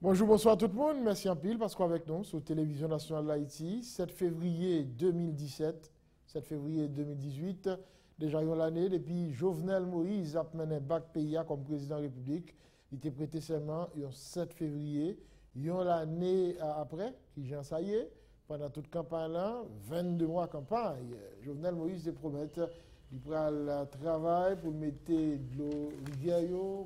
Bonjour, bonsoir tout le monde. Merci en pile parce qu'avec nous sur Télévision Nationale d'Haïti, 7 février 2017, 7 février 2018, déjà l'année depuis Jovenel Moïse a mené bac pays comme président de la République. Il était prêté serment le 7 février. L'année après, qui j'en ça y est, pendant toute campagne là, 22 mois de campagne, Jovenel Moïse promet il prend le travail pour mettre de l'eau, rivière,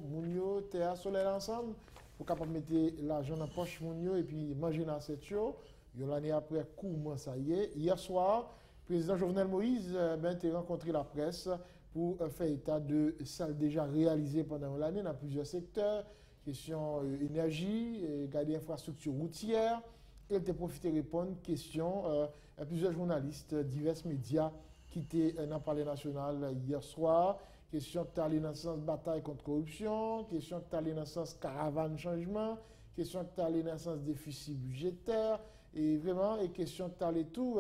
mounio, terre, soleil ensemble, pour capable mettre l'argent dans la poche mounio et puis manger dans cette chose. L'année après, comment ça y est. Hier soir, le président Jovenel Moïse a rencontré la presse pour faire état de ça déjà réalisé pendant l'année dans plusieurs secteurs. Question énergie, garder infrastructure routière. Il a profité de répondre aux questions à plusieurs journalistes, divers médias qui étaient dans le Palais national hier soir. Question qui allait dans le sens bataille contre corruption, question qui allait dans le sens caravane changement, question qui allait dans le sens déficit budgétaire, et vraiment, et question qui allait tout,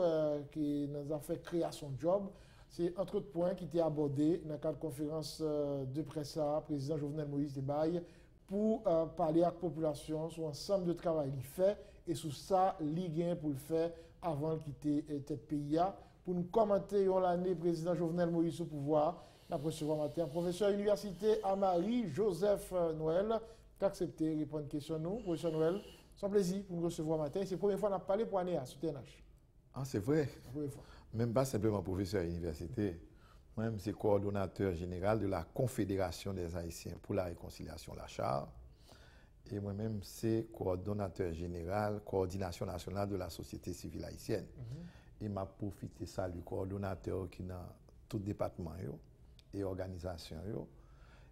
qui nous a fait création de job. C'est entre autres points qui étaient abordés dans le cadre de conférence de presse, président Jovenel Moïse Debaille, pour parler à la population sur l'ensemble de travail qu'il fait et sur ça, il gagne pour le faire avant de quitter le pays. Pour nous commenter l'année président Jovenel Moïse au pouvoir, nous avons recevoir matin professeur à l'université Amari Joseph Noël qui a accepté de répondre à question nous. Professeur Noël, c'est un plaisir pour nous recevoir matin. C'est la première fois qu'on a parlé pour l'année sur TNH. Ah, c'est vrai. Même pas simplement professeur à l'université. Moi-même, c'est coordonnateur général de la Confédération des Haïtiens pour la réconciliation, la Charte. Et moi-même, c'est coordonnateur général, coordination nationale de la société civile haïtienne. Et m'a profité ça du coordonnateur qui est dans tout département et organisation.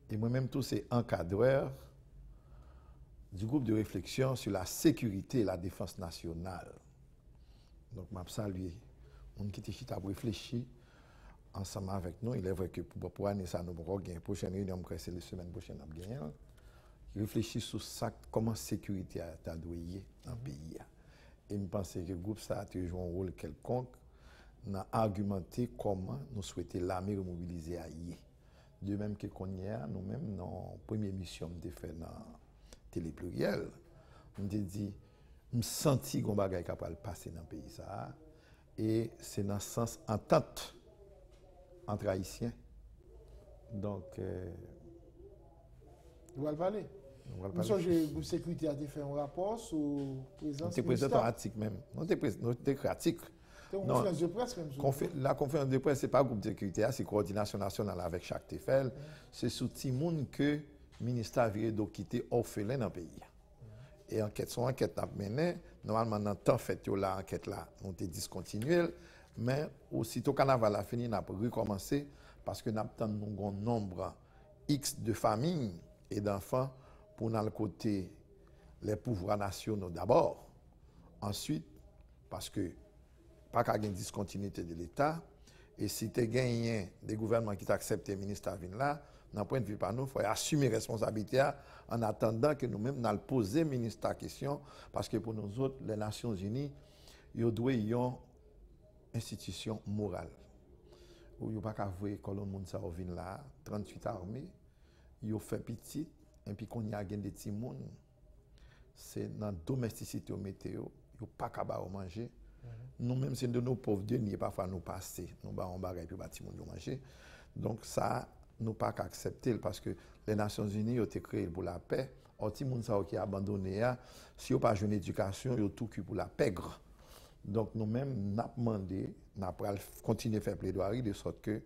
Et moi-même, tous ces encadreurs du groupe de réflexion sur la sécurité et la défense nationale. Donc, m'a salué. On qui était à réfléchir ensemble avec nous. Il est vrai que pour année, ça nous avons gagné. Prochaine réunion, c'est la semaine prochaine, nous avons gagné. Réfléchir sur ça, comment la sécurité a douillé dans le pays. Et je pense que le groupe ça a joué un rôle quelconque dans argumenter comment nous souhaitons l'armée remobiliser à y. De même que nous-mêmes, dans la première mission que nous avons fait dans Télépluriel, nous avons dit, nous senti qu'on va passer dans le pays. Ça, et c'est dans ce sens entente entre Haïtiens. Donc, nous allons parler. Nous sommes de sécurité a fait un rapport sur présence. Nous présentons un article même. Nous avons article. C'est une conférence de presse même. La conférence de presse, ce n'est pas un groupe de sécurité, c'est coordination nationale avec chaque TFL. C'est sous Timoun que le ministère a viré quitté orphelin dans le pays. Et son enquête a mené, normalement, dans le temps fait, l'enquête là, on était discontinuelle, mais aussitôt que le carnaval a fini, on a recommencé parce que nous avons un nombre X de familles et d'enfants pour dans le côté les pouvoirs nationaux d'abord. Ensuite, parce que pas qu'il y ait une discontinuité de l'État, et si tu as gagné des gouvernements qui t'acceptent le ministre là, d'un point de vue par nous, il faut assumer responsabilité en attendant que nous-mêmes nous poser le ministre la question, parce que pour nous autres, les Nations Unies, ils doivent une institution morale. Où il n'y a pas qu'à voir que le monde ça revient là, 38 armées, ils ont fait petit, et puis qu'on y a des petits monde, c'est dans la domesticité au météo, il n'y a pas qu'à manger. Nous-mêmes, c'est de nos pauvres dieux, nous parfois nous passer, nous avons des et puis petits monde manger. Donc ça, nous pas qu'à accepter parce que les Nations Unies ont été créées pour la paix. Or, si les gens qui sont abandonnés, si ils n'ont pas une éducation, ils ont tout pour la pègre. Donc nous-mêmes, nous avons demandé, nous avons continué à faire plaidoirie de sorte que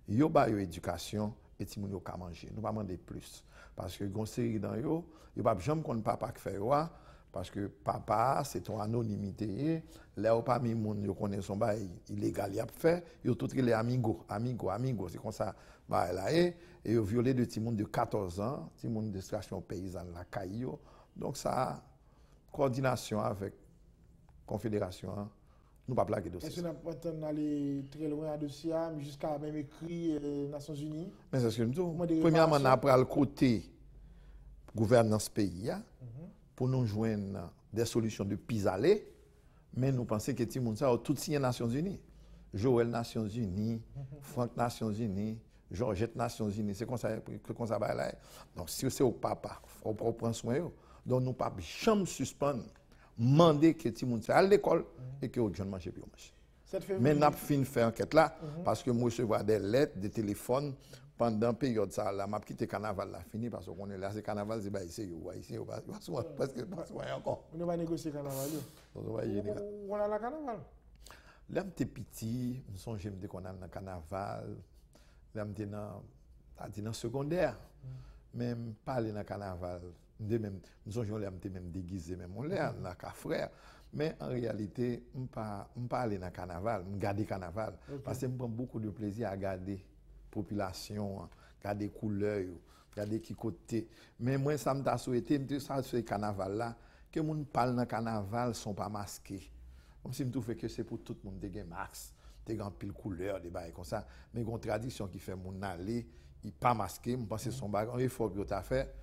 ils ont une éducation et les gens ont manger. Nous ne pas demander plus. Parce que une série dans eux, ils ne peuvent jamais qu'on papa qui fait roi. Parce que papa, c'est ton anonymité. Là où parmi les gens qui connaissent son bail illégal, il a fait, ils ont tous les amigos. C'est comme ça. Et ils ont violé de petits monde de 14 ans, petits monde de station paysanne, la Caillou. Donc ça, coordination avec la Confédération, nous ne pouvons pas plaquer dossier. Est-ce que nous aller très loin à dossier, jusqu'à même écrit les Nations Unies? Mais c'est ce que nous disons. Premièrement, on a pris le côté gouvernance pays. Pour nous joindre des solutions de pis-aller, mais nous pensons que tout le monde a tout signé les Nations Unies. Joël Nations Unies, Franck Nations Unies, Georgette Nations Unies, c'est comme ça va là. Donc si c'est au papa, on prend soin. Donc, nous ne pouvons jamais suspendre, demander que tout le monde à l'école et que les gens mangent plus manger. Mais nous avons fini de faire enquête là, parce que moi, je recevais des lettres, des téléphones, pendant la période ça, là, m'a quitté le carnaval là, fini, parce qu'on est là, c'est carnaval, c'est ici, parce que, encore. On ne va pas négocier le carnaval. On a le carnaval. Là, j'étais petit, je me souviens qu'on a le carnaval, là, j'étais dans le secondaire, mais je ne parlais pas dans le carnaval. Je me souviens que j'étais même déguisé, même on l'air, dans le frère. Mais en réalité, je ne parle pas dans le carnaval, je regarde le carnaval. Parce que je prends beaucoup de plaisir à regarder la population, regarder les couleurs, regarder qui côté. Mais moi, ça m'a souhaité, ça, ce carnaval-là, que les gens qui parlent dans le carnaval ne sont pas masqués. Comme si je trouve que c'est pour tout le monde, des masques, des grands piles couleurs, des bails comme ça. Mais il y a une tradition qui fait mon aller, il n'est pas masqué, je pense que c'est son bagage, un effort que tu as fait.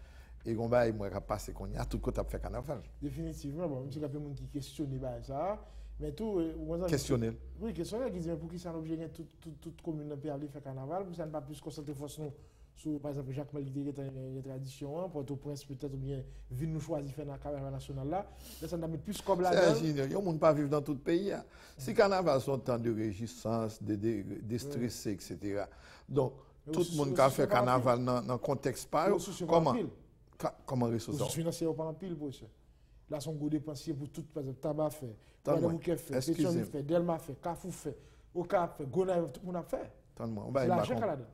Et on va passer qu'on y a tout côté fait carnaval. Définitivement, bon, monsieur Capé, qui questionne ça, mais tout questionner. Oui, questionner qui dit pour qui ça l'objet toute commune peut aller faire carnaval, pour ça ne pas plus concentrer force nous sur par exemple Jacques Malik qui est une tradition, Port-au-Prince peut-être ou bien ville nous choisir faire dans le carnaval national là, ça n'a plus comme là. C'est ingénieur, on ne peut pas vivre dans tout le pays. Si carnaval sont temps de résistance, de stresser, etc. Donc tout le monde qui a fait carnaval dans le contexte pas comment ressources ressources financières pas en pile pour ça. Là son gros dépensier pour tout par exemple tabac fait, Guadeloupe fait, Pétion fait, Delma fait, Carrefour fait, Ocap fait, Gonaïve tout le monde a fait. C'est l'argent qu'il a dedans.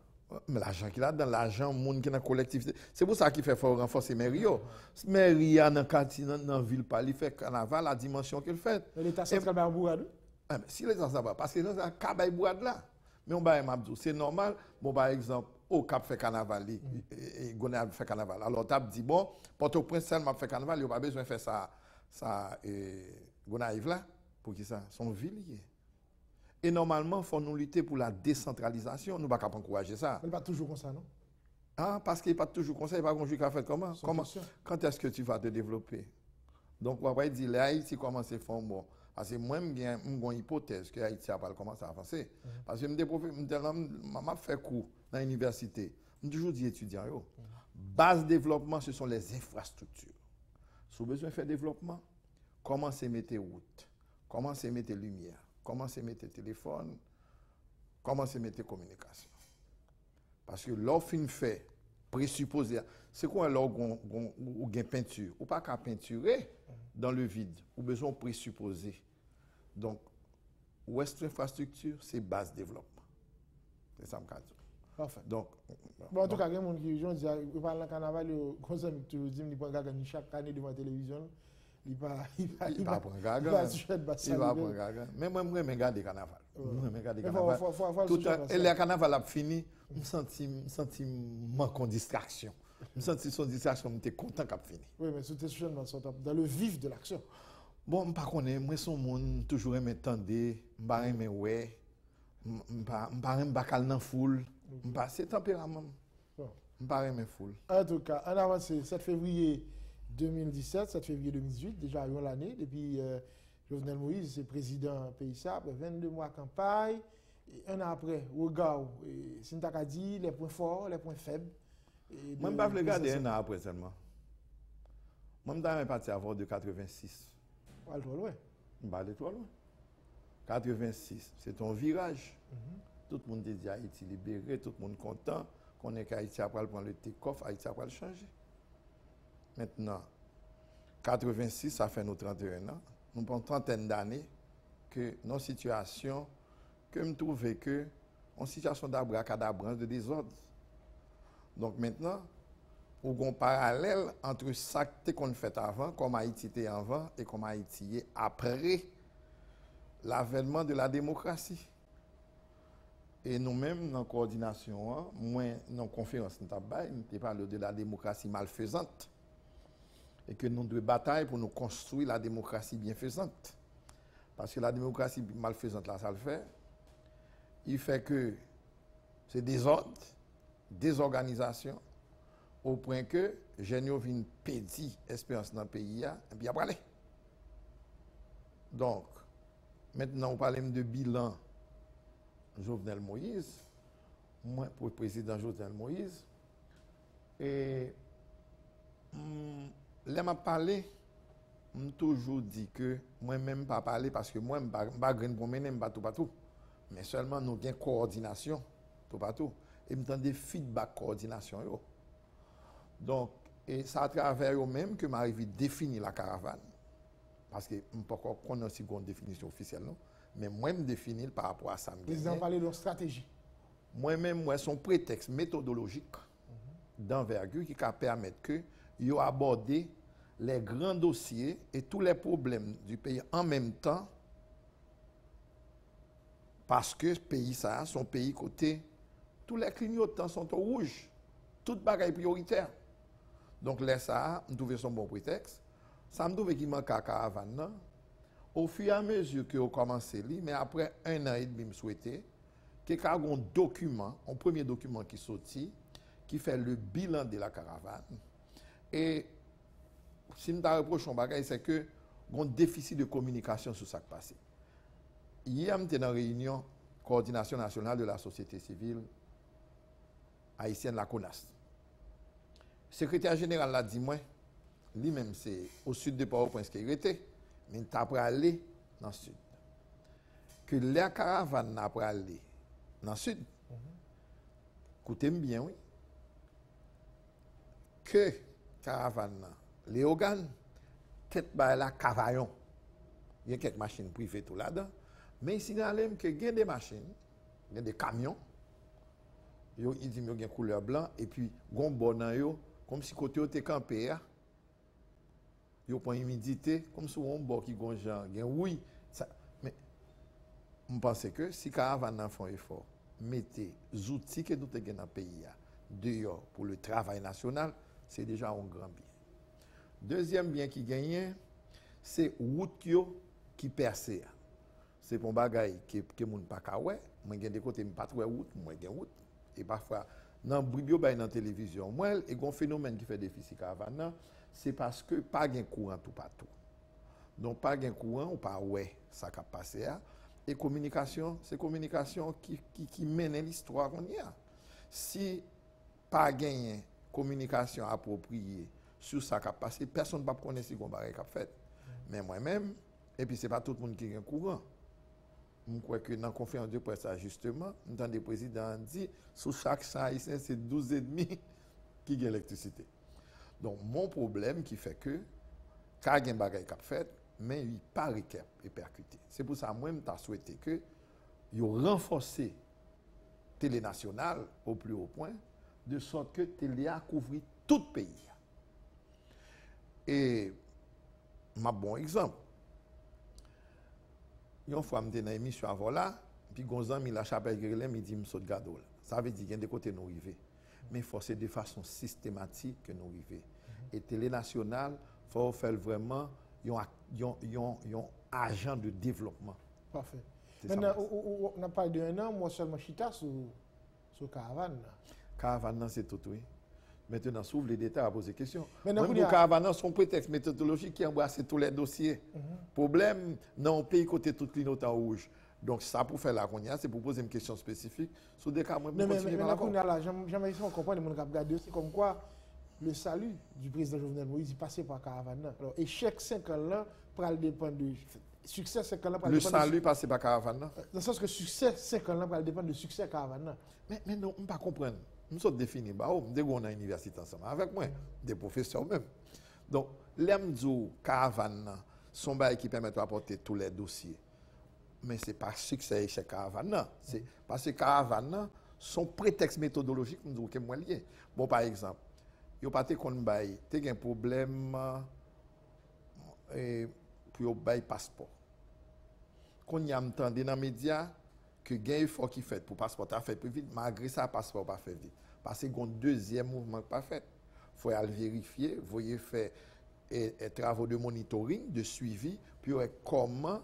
Mais l'argent qu'il a dans l'argent monde qui est dans la collectivité. C'est pour ça qu'il fait faut renforcer Mério. Mério dans quartier dans ville pas il fait carnaval la dimension qu'il fait. Mais l'état central va en bourrade. Si l'état ça va parce que dans un cabay bourrade là. Mais on va m'abdou, c'est normal. Bon par exemple au Cap fait carnaval et Gonaïve fait carnaval. Alors tu dit bon, Port-au-Prince seulement fait carnaval, il n'y a pas besoin de faire ça Gonaïve là pour qui ça son ville. Et normalement, il faut nous lutter pour la décentralisation. Nous ne pouvons pas encourager ça. Mais pas toujours comme ça, non? Ah, parce qu'il n'est pas toujours comme ça, il n'est pas conjugué à faire comment? Quand est-ce que tu vas te développer? Donc, on va dire, Haïti commence à faire bon. Parce que moi, j'ai une hypothèse que Haïti n'a pas commencé à avancer. Parce que je me fait cours dans l'université. Je toujours dis étudiants, base développement, ce sont les infrastructures. Si vous avez besoin de faire développement, commencez à mettre route, commencez à mettre lumière. Commencez à mettre téléphone, commencez à mettre communication. Parce que l'offre fait présupposé, c'est quoi l'offre ou gain peinture? Ou pas qu'à peinturer dans le vide, ou besoin de présupposer. Donc, ouest infrastructure, c'est base développement. C'est ça que je dis. Parfait. Donc, bon, en tout cas, il y a des gens qui disent, ils parlent dans le carnaval, comme ça, tu dis, ils prennent chaque année devant la télévision. Il va prendre gaga. Il va prendre gaga. Mais moi, je regarde le carnaval. Et le carnaval a fini, je me sens manquant distraction. Je me sens son distraction, je suis content qu'il a fini. Oui, mais c'était dans le vif de l'action. Bon, je ne connais pas, moi, son monde, toujours m'entendre, je ne sais ouais, je ne sais pas dans foule. C'est tempérament. Je ne sais pas foule. En tout cas, en avance, 7 février 2017, 7 février 2018, déjà l'année, depuis Jovenel Moïse, c'est président pays ça, après 22 mois de campagne, et un an après, regard, Sintaka dit les points forts, les points faibles. Moi, je ne vais pas regarder un an après seulement. Moi, je suis parti avant de 86. Pas trop loin. Je vais aller trop loin. 86, c'est un virage. Tout le monde dit Haïti libéré, tout le monde content, qu'on est qu'Haïti après prendre le take-off, Haïti après le changer. Maintenant, 86, ça fait nos 31 ans. Nous avons une trentaine d'années que nos situations, que je trouve que une situation d'abracadabrance, de désordre. Donc maintenant, il y a un parallèle entre ça qu'on fait avant, comme Haïti était avant, et comme Haïti est après l'avènement de la démocratie. Et nous-mêmes, dans la coordination, moi, dans la conférence, nous avons parlé de la démocratie malfaisante. Et que nous devons batailler pour nous construire la démocratie bienfaisante. Parce que la démocratie malfaisante, là, ça le fait. Il fait que c'est désordre, désorganisation, au point que j'ai une petite espérance dans le pays, et puis après aller. Donc, maintenant, on parle de bilan Jovenel Moïse, moi, pour le président Jovenel Moïse, et là m'a parlé, m'a toujours dit que moi-même pas parler parce que moi pas grain pour mener pas tout. Mais seulement nous gain coordination tout partout et me des feedback coordination yo. Donc et c'est à travers eux même que m'arrive définir la caravane. Parce que on pas encore connaître si une définition officielle non, mais moi me définir par rapport à ça. Vous en parlez de stratégie. Moi-même moi son prétexte méthodologique d'envergure qui permettre que yo aborder les grands dossiers et tous les problèmes du pays en même temps parce que ce pays ça son pays côté tous les clignotants sont au rouge toute bagaille prioritaire donc là ça on trouve son bon prétexte ça me trouve qu'il manque à caravane non? Au fur et à mesure que on commencé li mais après 1 an et demi me souhaiter que y a un document un premier document qui sorti qui fait le bilan de la caravane et si nous reprochons un bagage c'est que un déficit de communication sur ça qui passé. Hier, nous étions dans une réunion coordination nationale de la société civile haïtienne, la CONAS. Le secrétaire général l'a dit, moi, lui-même, c'est au sud de Port-au-Prince qu'il était, mais il t'a aller dans le sud. Que la caravane n'a pas aller dans le sud, écoutez-moi bien, oui. Que caravane, les organes, tête par la cavaillon. Il y a quelques machines privées tout là-dedans. Mais ici, il y a des machines, il y a des camions. Il dit qu'il y a une couleur blanc et puis il y a un bon comme si côté était campé. Il y a une humidité, comme si on bord qui gonjan. Oui, mais je pense que si caravane fait un effort, mettez les outils que nous avons dans le pays dehors pour le travail national, c'est déjà un grand bien. Deuxième bien qui gagne, c'est route qui perce. C'est pour bagaille que moun pas ka wè, moi gen des côtés pas trop route, moi gen route et parfois dans bribio bay dans télévision, moi et gon phénomène qui fait déficit caravane, c'est parce que pas gen courant tout partout. Donc pas gen courant ou pas ouais ça ka passer et communication, c'est communication qui mène l'histoire qu'on y a. Si pas gen communication appropriée sur ça qui a passé, personne ne va connaître si on va fait. Mais moi-même, et puis ce n'est pas tout le monde qui est courant. Je crois que dans la conférence de presse, justement, nous avons des présidents dit sur chaque champ haïtien, c'est 12,5 qui ont l'électricité. Donc, mon problème qui fait que, quand il y a un bagage qui a fait, mais il pas répercuté. C'est pour ça que moi, je souhaité que vous renforcer Télé nationale au plus haut point, de sorte que Télé a couvert tout le pays. Et, ma bon exemple, une fois, je suis dans l'émission avant là, puis Gonzan, il a chapelle Grelem, il dit, je saute gado. Ça veut dire qu'il y a des côtés nous arriver. Mais il faut c'est de façon systématique que nous arriver. Et Télé nationale, il faut faire vraiment un agent de développement. Parfait. Maintenant, on a parlé d'un an, moi seulement chita sur caravane. Caravane, c'est tout, oui. Maintenant, s'ouvre les détails à poser des questions. Maintenant, pour caravane, son prétexte méthodologique qui embrasse tous les dossiers. Problème, dans un pays côté tout clignotant rouge. Donc, ça pour faire la cognée, c'est pour poser une question spécifique sur des cas moins continuer par rapport. Jamais comprendre, les gens qui regardent, c'est comme quoi le salut du président Jovenel Moïse est passé par caravane. Alors, échec 5 ans là, pour le dépendre de succès 5 ans là. Le salut passé par caravane. Dans le sens que succès 5 ans là, pour le dépendre de succès caravane. Mais non, on ne peut pas comprendre. Nous sommes définis, dès qu'on a une université ensemble avec moi, des professeurs même. Donc, l'emdou caravane, son bail qui permet d'apporter tous les dossiers. Mais ce n'est pas succès chez caravane. C'est parce que caravane, son prétexte méthodologique, nous disons que moi lié. Bon, par exemple, il n'y a pas de bail, tu as un problème pour bail passeport. Quand il y a entendu dans les médias que il y a un effort qui fait pour le passeport à faire plus vite, malgré ça, le passeport pas fait vite. Parce qu'il y a un deuxième mouvement pas fait. Il faut aller vérifier, vous voyez faire travaux de monitoring, de suivi, puis comment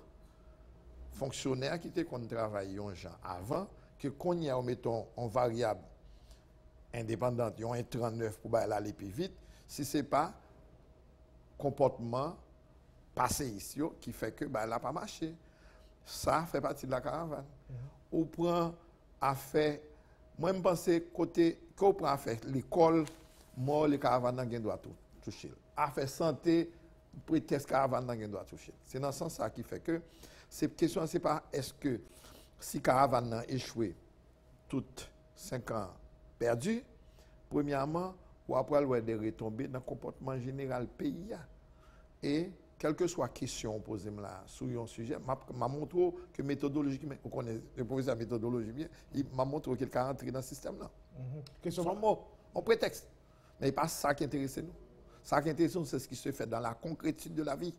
fonctionnaire qui était qu'on travaille avant, que qu'on y a mettons en variable indépendante, ils ont un 39 pour aller plus vite, si ce n'est pas comportement passé ici qui fait que elle n'a pas marché. Ça fait partie de la caravane. On prend à faire, moi je pense côté qu'on prend à faire l'école, moi les caravanes gagnent droit tout. toucher. Affaire santé, prétexte caravane nan gen doit toucher. C'est dans ce sens ça qui fait que cette question c'est pas est-ce que si caravane nan échoué toutes 5 ans perdus, premièrement, ou après elle des retombées dans le comportement général pays et quelle que soit la question posée là sur un sujet, m'a montré que méthodologie, on connaît le professeur méthodologie bien, il m'a montré qu'il est entré dans ce système là. Question Son mot, on prétexte. Mais pas ça qui intéresse nous. Ça qui intéresse nous, c'est ce qui se fait dans la concrétude de la vie.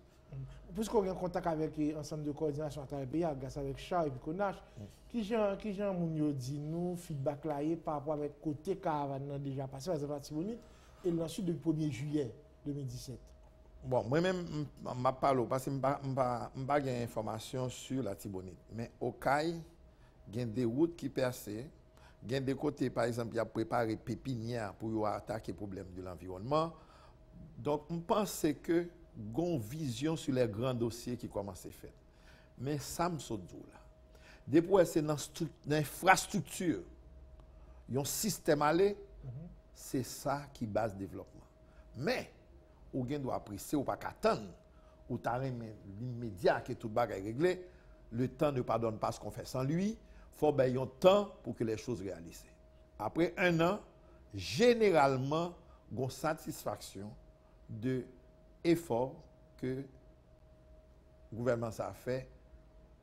Puisqu'on est en contact avec l'ensemble de coordination à travers le pays, grâce avec Charles et puis Konache, qui Jean Mounio dit nous, feedback là par rapport avec côté caravane déjà passé, par exemple à Tibonite, et ensuite depuis 1er juillet 2017. Bon, moi-même, je ne parle pas parce que je n'ai pas d'informations sur la Tibonite. Mais au CAI, il y a des routes qui percent. Il y a des côtés, par exemple, il y a préparé pépinière pour attaquer le problème de l'environnement. Donc, je pense que il y a une vision sur les grands dossiers qui commencent à faire. Mais ça me saute là. Depuis c'est dans l'infrastructure, il y a un système allé, c'est ça qui base le développement. Mais, ou gen doit apprécier ou pas qu'attendre ou t'as l'immédiat que tout le bagage est réglé, le temps ne pardonne pas ce qu'on fait sans lui, faut ben un temps pour que les choses réalisent. Après 1 an, généralement, il y a une satisfaction de l'effort que le gouvernement a fait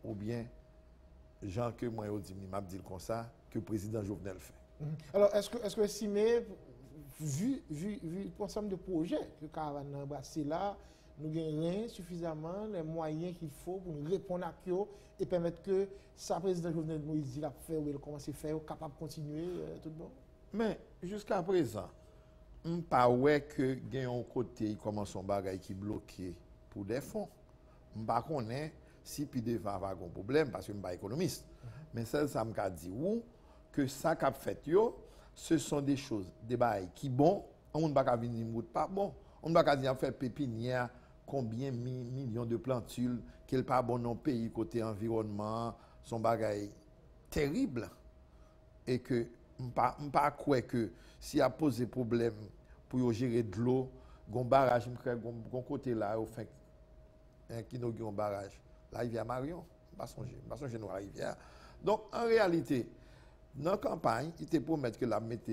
ou bien gens que moi je dis m'a dit comme ça que le président Jovenel fait. Alors est-ce que estimez vu l'ensemble de projets que Caravane a embrassé là, nous avons suffisamment les moyens qu'il faut pour nous répondre à eux et permettre que sa président Jovenel Moïse a fait ou il commence à faire, capable de continuer tout bon. Mais jusqu'à présent, je ne sais pas que il y a un côté qui commence son bagage qui est bloqué pour des fonds. Je ne sais pas si puis devant avoir un problème parce que je ne suis pas économiste. Mais ça me dit que ça qu'a fait ce sont des choses, des bails qui bon, on ne va pas venir pas bon. On ne va pas dire faire pépinière combien millions de plantules qu'il pas bon dans le pays côté environnement, son bagage terrible et que pas quoi que s'il a posé problème pour gérer de l'eau, gon barrage gon côté là au fait qui inaugure un barrage, la rivière Marion, pas songer nous rivière. Donc en réalité dans la campagne, il te promet que la mette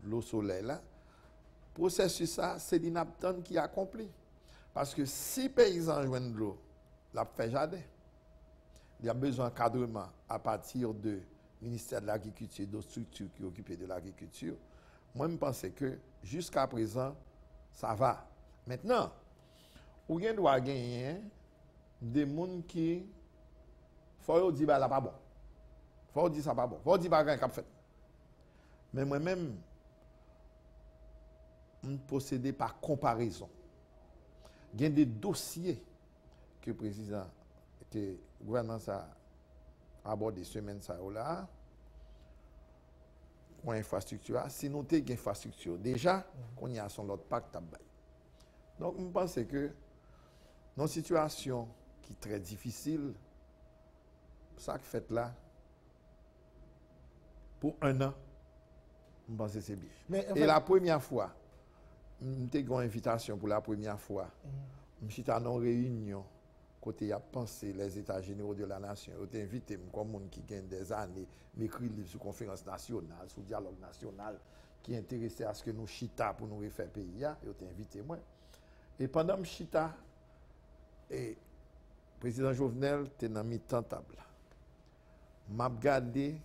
l'eau soleil là. Processus ça, c'est l'inaptante qui accompli. Parce que si les paysans joignent de l'eau, la fait jardin. Il y a besoin d'encadrement à partir du ministère de l'Agriculture, de structures qui occupent de l'agriculture. Moi, je pense que jusqu'à présent, ça va. Maintenant, on doit gagner des gens qui faut dire que là pas bon. Faut dire ça pas bon. Faut dire pas grand fait. Mais moi-même je procède par comparaison. Il y a des dossiers que le président que le gouvernement a abordé semaine ça là pour l'infrastructure. Si nous avons une infrastructure déjà qu'on y a son l'autre pacte tabay. Donc je pense que dans une situation qui est très difficile, ça que fait là pour 1 an, je pense que c'est bien. Et la première fois, j'ai eu une invitation pour la première fois. Je suis dans une réunion, côté a pensé les États généraux de la nation. J'ai invité comme monde qui gagne des années, m'écrit livre sur conférence nationale, sur dialogue national, qui est intéressé à ce que nous chita pour nous refaire pays. J'ai invité moi. Et pendant que chita, le président Jovenel était dans mi-temps table. M'a regardé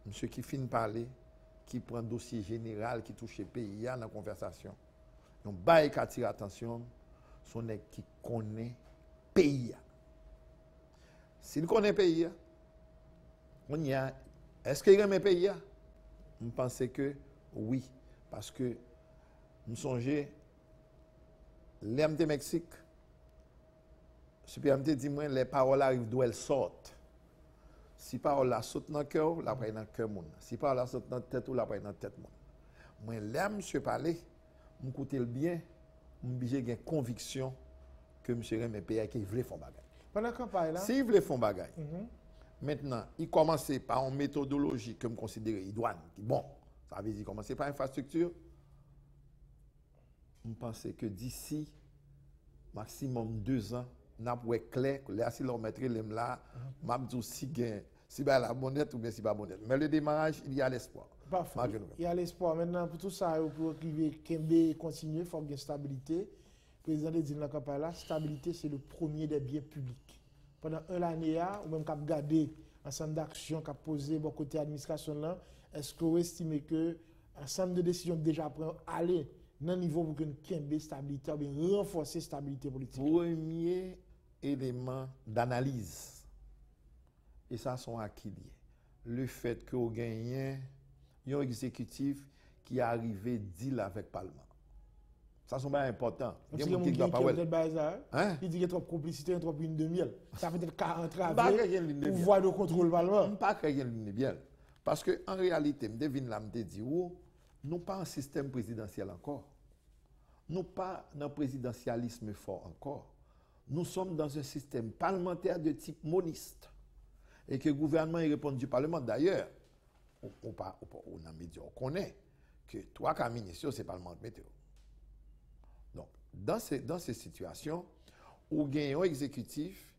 monsieur qui finit de parler, qui prend un dossier général qui touche le pays dans la conversation. Donc, bail qui attire l'attention, son qui connaît le pays. S'il connaît le pays, on y a. Est-ce qu'il aime le pays? Je pense que oui. Parce que nous songeons, l'âme de Mexique, super dit moi, les paroles arrivent d'où elles sortent. Si parole la saute dans le cœur, la prenne dans le cœur monde. Si parole la saute dans la tête, la prenne dans la tête monde. Moi, là, monsieur parler, m'écouter le bien, j'ai une conviction que monsieur aime pays qui veut faire bagage. Pendant la campagne là. S'il veut faire bagage. Maintenant, il commence par une méthodologie que je considère idoine. Bon, ça veut dire commencer par infrastructure. je pense que d'ici maximum 2 ans, n'a pas clair, là, si l'on mettrait les là, m'a dit si bah la bonnette ou bien si pas bonnette. Mais le démarrage, il y a l'espoir. Parfait. Il y a l'espoir. Maintenant, pour tout ça, pour arriver, Kembe continuer, il faut qu'il y ait stabilité. Le président de Dine la stabilité, c'est le premier des biens publics. Pendant un année, ou même quand regarder ensemble d'actions qu'a posé bon côté administration là, est-ce que vous estimez que ensemble de décisions déjà prises aller dans le niveau pour que Kembe stabilité ou bien renforcer stabilité politique? Premier élément d'analyse, et ça sont acquis liés. Le fait que vous gagnez un exécutif qui est arrivé deal avec le Parlement. Ça, c'est important. Il dit qu'il y a trop de complicité, trop une demi-heure. Ça fait peut-être 40 ans pour voir le contrôle Parlement. Je ne pas créer une ligne. Parce qu'en réalité, je devine là, je dis, nous pas un système présidentiel encore. Nous pas dans un présidentialisme fort encore. Nous sommes dans un système parlementaire de type moniste. Et que le gouvernement répond du Parlement. D'ailleurs, on connaît que 3 cas ministres, c'est le Parlement de météo. Donc, dans ces situations, on a un exécutif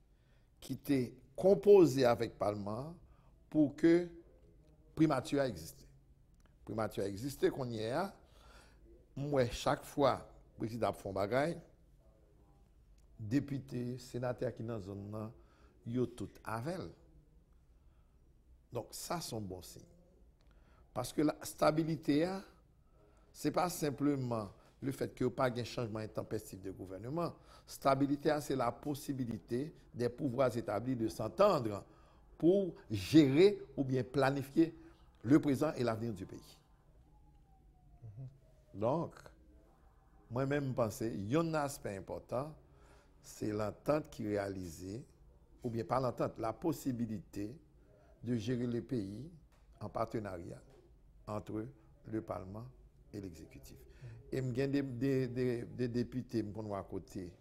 qui était composé avec le Parlement pour que primature existe. Primature existe, qu'on y a. Moi, chaque fois, le président font bagaille, député, sénateur qui dans la zone, ils tout avec. Donc, ça, c'est un bon signe. Parce que la stabilité, ce n'est pas simplement le fait qu'il n'y ait pas de changement intempestif de gouvernement. Stabilité, c'est la possibilité des pouvoirs établis de s'entendre pour gérer ou bien planifier le présent et l'avenir du pays. Donc, moi-même, je pense qu'il y a un aspect important, c'est l'entente qui est réalisée, ou bien pas l'entente, la possibilité de gérer le pays en partenariat entre le Parlement et l'exécutif. Et il y a des députés qui à côté du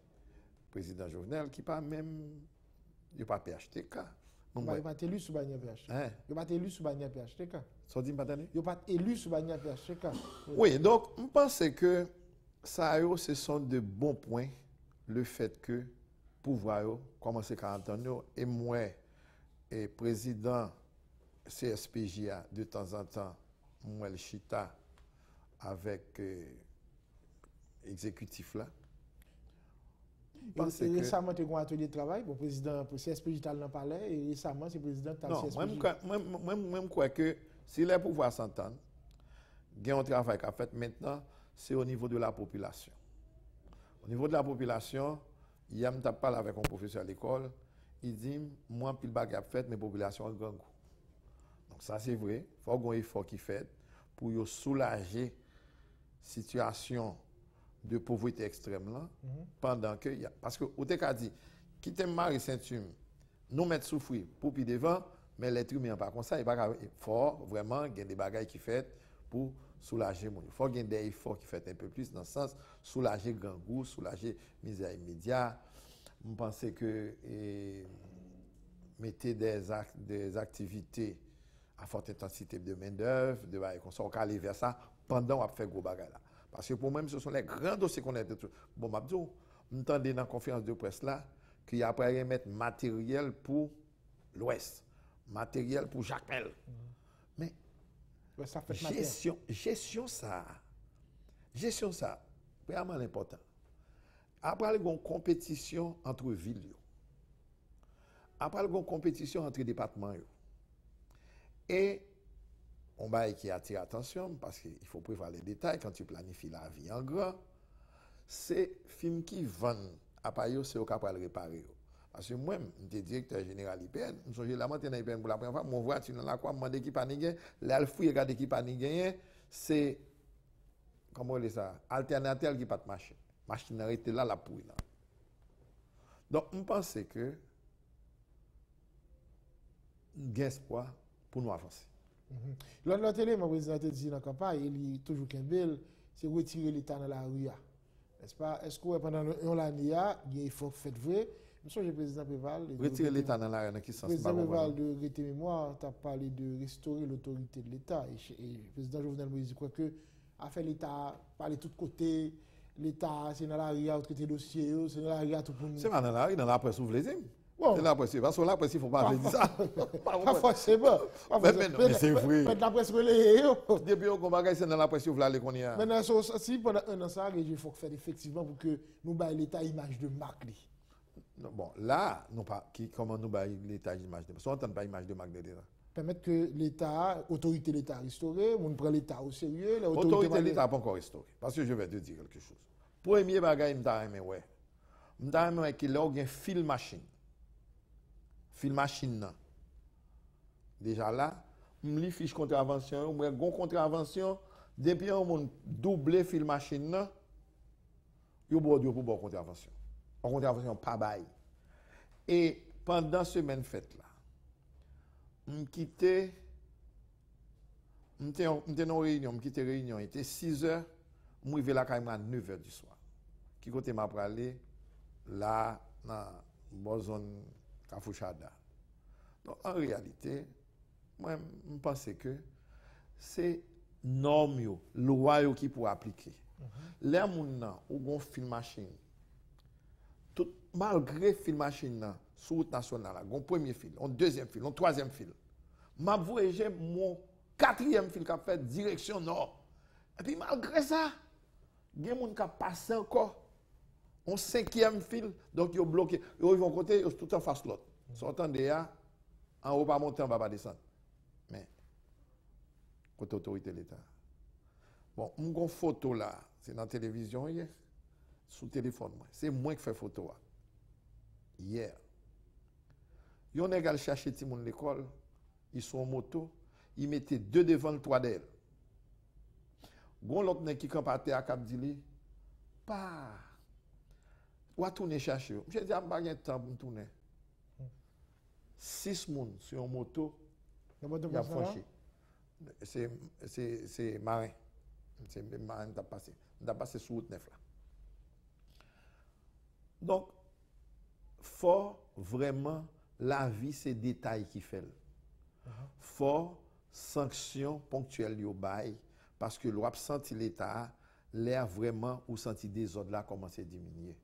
président Jovenel qui pas même pas PHTK. Il n'est pas élu sous bannière PHTK. Il n'est pas élu sous bannière PHTK. Ça dit pas Il n'est pas élu sous bannière PHTK. Oui, donc je pense que ça, ce sont de bons points, le fait que le pouvoir commence à entendre. Et moi, et président CSPJA, de temps en temps, moi, le chita avec exécutif là. Récemment, tu as eu un atelier de travail, le président pour CSPJA n'en parlait, et récemment, c'est le président de CSPJA. Moi, je crois que si les pouvoirs s'entendent, il y a un travail qu'a fait maintenant, c'est au niveau de la population. Au niveau de la population, il y a parlé avec un professeur à l'école, il dit, moi, pile bagarre fait, mes populations ont grand goût. Donc ça, c'est vrai, il faut qu'il y ait un effort qui fait pour soulager la situation de pauvreté extrême là, pendant que... Parce que, au cas dit, quitter Marie Saint-Hume, nous mettre souffrir pour puis devant, mais l'être humain pas comme ça, il faut vraiment qu'il y ait des bagages qui fait pour soulager mon. Il faut qu'il y ait des efforts qui fait un peu plus dans le sens soulager grand goût, soulager misère immédiate. Je pense que mettez des activités à forte intensité de main-d'œuvre, de comme ça, on peut aller vers ça pendant qu'on fait gros bagages là. Parce que pour moi, ce sont les grands dossiers qu'on a. Bon, Mabdou, nous entendons dans la conférence de presse là qu'il y a après mettre matériel pour l'Ouest, matériel pour Jacmel. Mais ça fait gestion ça, vraiment important. Après, il y a une compétition entre villes. Après, il y a une compétition entre départements. Et on va qui attire l'attention parce qu'il faut prévoir les détails quand tu planifies la vie en grand. C'est film qui vendent à Payo, c'est au cas pour le réparer. Parce que moi, je suis directeur général IPN, je suis là maintenant IPN pour la première fois, mon voiture dans la quoi, je demande qui pas ni gagné, là le fouille regarde qui pas ni gagné, c'est comment on dit ça, alternateur qui pas de machine. Machine arrêtée là la pouille là. Donc on pense que il y a espoir pour nous avancer. L'autre élément, le président a dit dans la campagne, il est toujours Kembel, c'est retirer l'État dans la rue. N'est-ce pas? Est-ce que pendant l'année, il y a un effort fait vrai? Monsieur le président Péval. Retirer l'État dans la rue, dans quel sens? Le président Péval, de Rété Mémoire, tu as parlé de restaurer l'autorité de l'État. Et le président Jovenel Moïse croit que, a fait l'État par les tous côtés, l'État, c'est dans la rue à traiter dossier, c'est dans la rue à tout pour nous. C'est pas dans la rue, dans la presse, vous voulez dire. Bon. C'est la presse, parce que la presse, il ne faut pas dire ça. Pas forcément. Mais c'est vrai. Mais la presse relève. Depuis qu'on va c'est dans la presse, vous voulez aller qu'on y a. Maintenant, si pendant un an, ça, il faut faire effectivement pour que nous baillons l'État image de marque. Bon, là, non pas, comment nous baillons l'État image de marque. Si on n'entend pas image de marque de l'État. Permettre que l'État, autorité de l'État restaurée, on prend l'État au sérieux. L'autorité de l'État n'a pas encore restauré. Parce que je vais te dire quelque chose. Premier bagage, je vais ouais. Je vais qu'il y a un fil machine. Fil machine. Déjà là, je lis fiche contravention, je une contravention, depuis on doublé fil machine, il y a pour contravention. En contravention, pas bail. Et pendant ce semaine fête là, je quittais dans réunion, je quittais réunion, il était 6 h, je arrivais là quand même à 9 h du soir. Qui côté m'a aller là dans la zone Kafouchada. Donc en réalité, moi je pense que c'est norme loi qui pour appliquer. Les gens ou un film machine tout malgré film machine sur route nationale, un premier fil, un deuxième fil, un troisième fil. M'a voyagé mon quatrième fil qui a fait direction nord. Et puis malgré ça, il y a des gens qui passé encore un cinquième fil, donc ils ont bloqué. Ils vont côté, ils sont tout en face l'autre. Sortant de là, en haut pas monter, en bas pas descendre. Mais, côté autorité de l'État. Bon, une photo là, c'est dans la télévision hier, sous le téléphone. C'est moi qui fais photo. Hier. Ils ont égal cherché tout le monde à l'école, ils sont en moto, ils mettaient 2 devant le 3 d'elle. Gon l'autre qui campe à terre à Cap Dili, pas. Ou à tourner chercher. Je dis, je n'ai pas de temps pour tourner. 6 personnes sur une moto, il a franchi. C'est marin. C'est marin qui a passé. Il a passé sur route 9 là. Donc, faut vraiment la vie, c'est détails qui fait. Faut sanction ponctuelle au bail parce que l'on senti l'État, l'air vraiment ou senti des ordres là commencer à diminuer.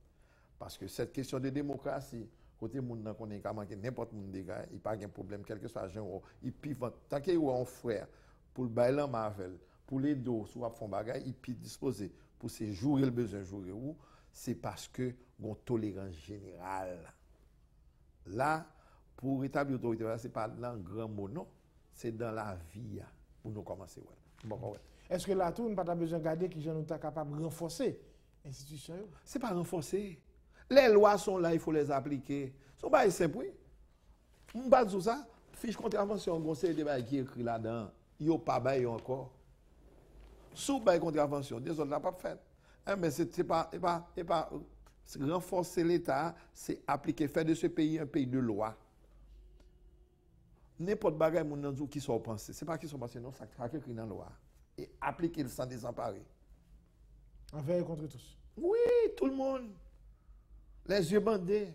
Parce que cette question de démocratie, côté moun nan connaît comment n'importe moun dégâts, il pas de problème quel que soit genre, il pivot tant qu'il y a un frère pour le bail Marvel, pour les dos soit font bagay, il peut disposer pour ces jours le besoin jouer où c'est parce que gon tolérance générale. Là pour rétablir l'autorité, c'est pas dans grand mot non, c'est dans la vie pour nous commencer ouais. Bon ouais. Est-ce que là tout on pas besoin de garder qui gens nous capable de renforcer l'institution? C'est pas renforcer. Les lois sont là, il faut les appliquer. Ce n'est pas simple, oui. Je ne pas dire ça. Fiche contravention, conseil de bail qui est écrit là-dedans, il n'y a pas bail encore. Sous bail contravention, des autres n'ont pas fait. Mais ce n'est pas renforcer l'État, c'est appliquer, faire de ce pays un pays de loi. N'importe bagaille mon qui sont pensés, ce n'est pas qu'ils sont pensés, non, ça a écrit dans la loi. Et appliquer le sans désemparer. Envers et contre tous. Oui, tout le monde. Les yeux bandés.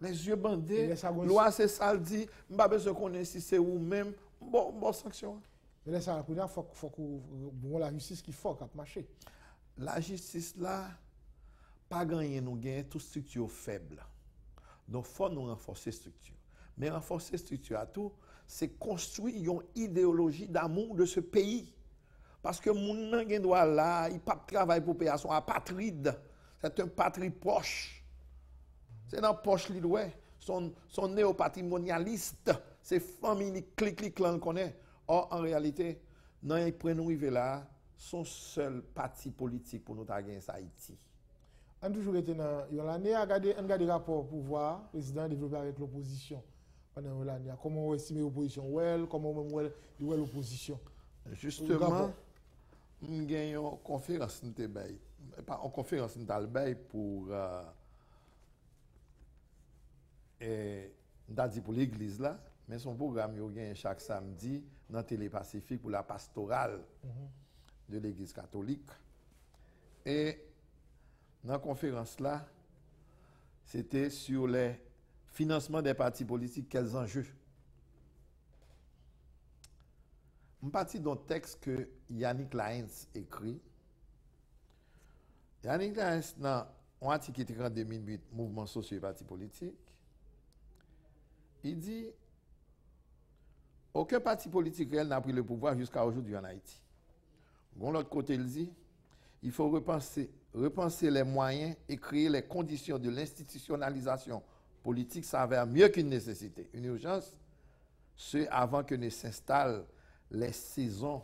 Les yeux bandés. Loi, c'est ça, le dit. Je n'ai pas besoin qu'on ait si c'est ou même. Bon sanction. Mais là, ça, il faut que la justice qui faut marcher. La justice, là, pas gagner, nous gagnons toute structure faible. Donc, il faut nous renforcer la structure. Mais renforcer la structure à tout, c'est construire une idéologie d'amour de ce pays. Parce que mon nan doit là, il pas travail pour payer son apatride. C'est un patrie proche. C'est dans poche li ouais. Son néopatrimonialiste, c'est famille clic là connaît. Or en réalité, non il prend nous arriver là, son seul parti politique pour nous gagner Haïti. On toujours été dans l'année à regarder rapport pouvoir président développé avec l'opposition pendant l'année. Comment on estime l'opposition comment on l'opposition. Justement, nous avons une conférence pas en conférence pour pour l'église là, mais son programme il gagne chaque samedi dans Télé Pacifique pour la pastorale de l'église catholique. Et dans la conférence là, c'était sur le financement des partis politiques, quels enjeux. Je parti d'un texte que Yannick Laens écrit. Yannick Laes, dans un article qui écrit en 2008, Mouvement social et parti politique, il dit aucun parti politique réel n'a pris le pouvoir jusqu'à aujourd'hui en Haïti. De l'autre côté, il dit il faut repenser les moyens et créer les conditions de l'institutionnalisation politique s'avère mieux qu'une nécessité, une urgence, ce avant que ne s'installent les saisons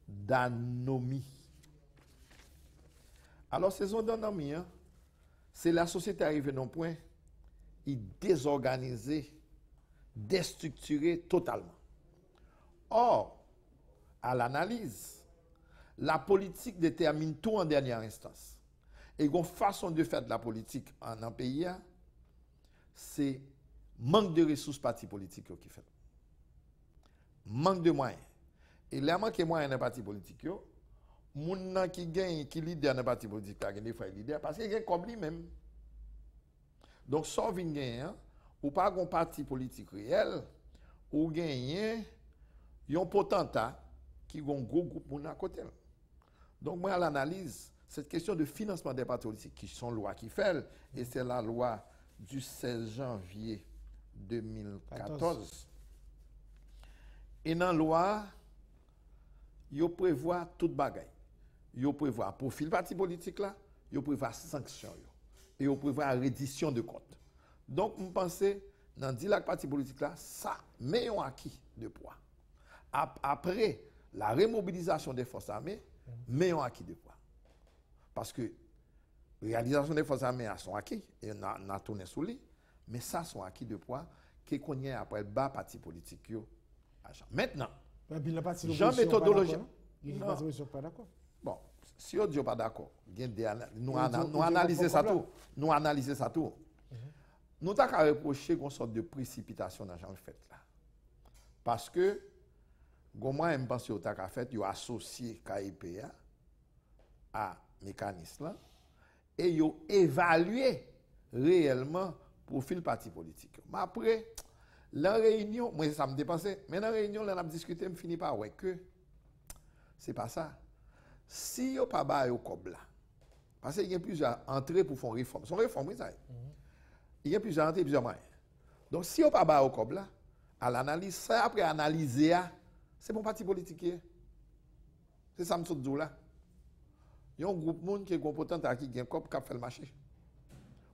d'anomie. Alors, saison d'anomie, hein, c'est la société arrivée à un point, il désorganisée, déstructurée totalement. Or, à l'analyse, la politique détermine tout en dernière instance. Et une façon de faire de la politique en un pays, c'est manque de ressources partis politiques qui fait. Manque de moyens. Et là, manque de moyens dans les partis politiques, moun qui gagne, qui leader dans le parti politique, il y a des leader parce qu'il y a comme lui-même. Donc, sans vin gagne, ou pas un parti politique réel, ou gagne, un potentat qui a un gros groupe moun à côté. Donc, moi, à l'analyse, cette question de financement des partis politiques, qui sont lois qui fait, et c'est la loi du 16 janvier 2014. Et dans la loi, il prévoit toute bagaille. Il prévoit profil parti politique là, il prévoit sanction et il prévoit reddition de compte. Donc, je pense dans le parti politique là, ça met un acquis de poids. Après la remobilisation des forces armées, met un acquis de poids. Parce que la réalisation des forces armées sont acquis, et on a tourné sous lui, mais ça sont acquis de poids qui connaît après le bas parti politique. Maintenant, Jean méthodologie. Pas d'accord. Bon, si on dit pas d'accord, nous analyser ça tout. Nous analyser ça tout. Nous avons reproché une sorte de précipitation dans le fait là. Parce que, moi, je pense que vous avez fait, vous associé KIPA à mécanisme et vous évalué réellement le profil parti politique. Mais après, la réunion, moi ça me dépensait, mais dans la réunion, là, on a discuté, je finis par ouais que c'est pas ça. Si vous n'avez pas au COB là, parce qu'il y a plusieurs entrées pour faire une réforme. Son réforme, ça. Il y a plusieurs entrées, plusieurs moyens. Donc, si vous n'avez pas au COB là, à l'analyse, ça après analyser, c'est mon parti politique. C'est ça que je dis là. Il y a un groupe de monde qui est competent à qui a un COB qui a fait le marché.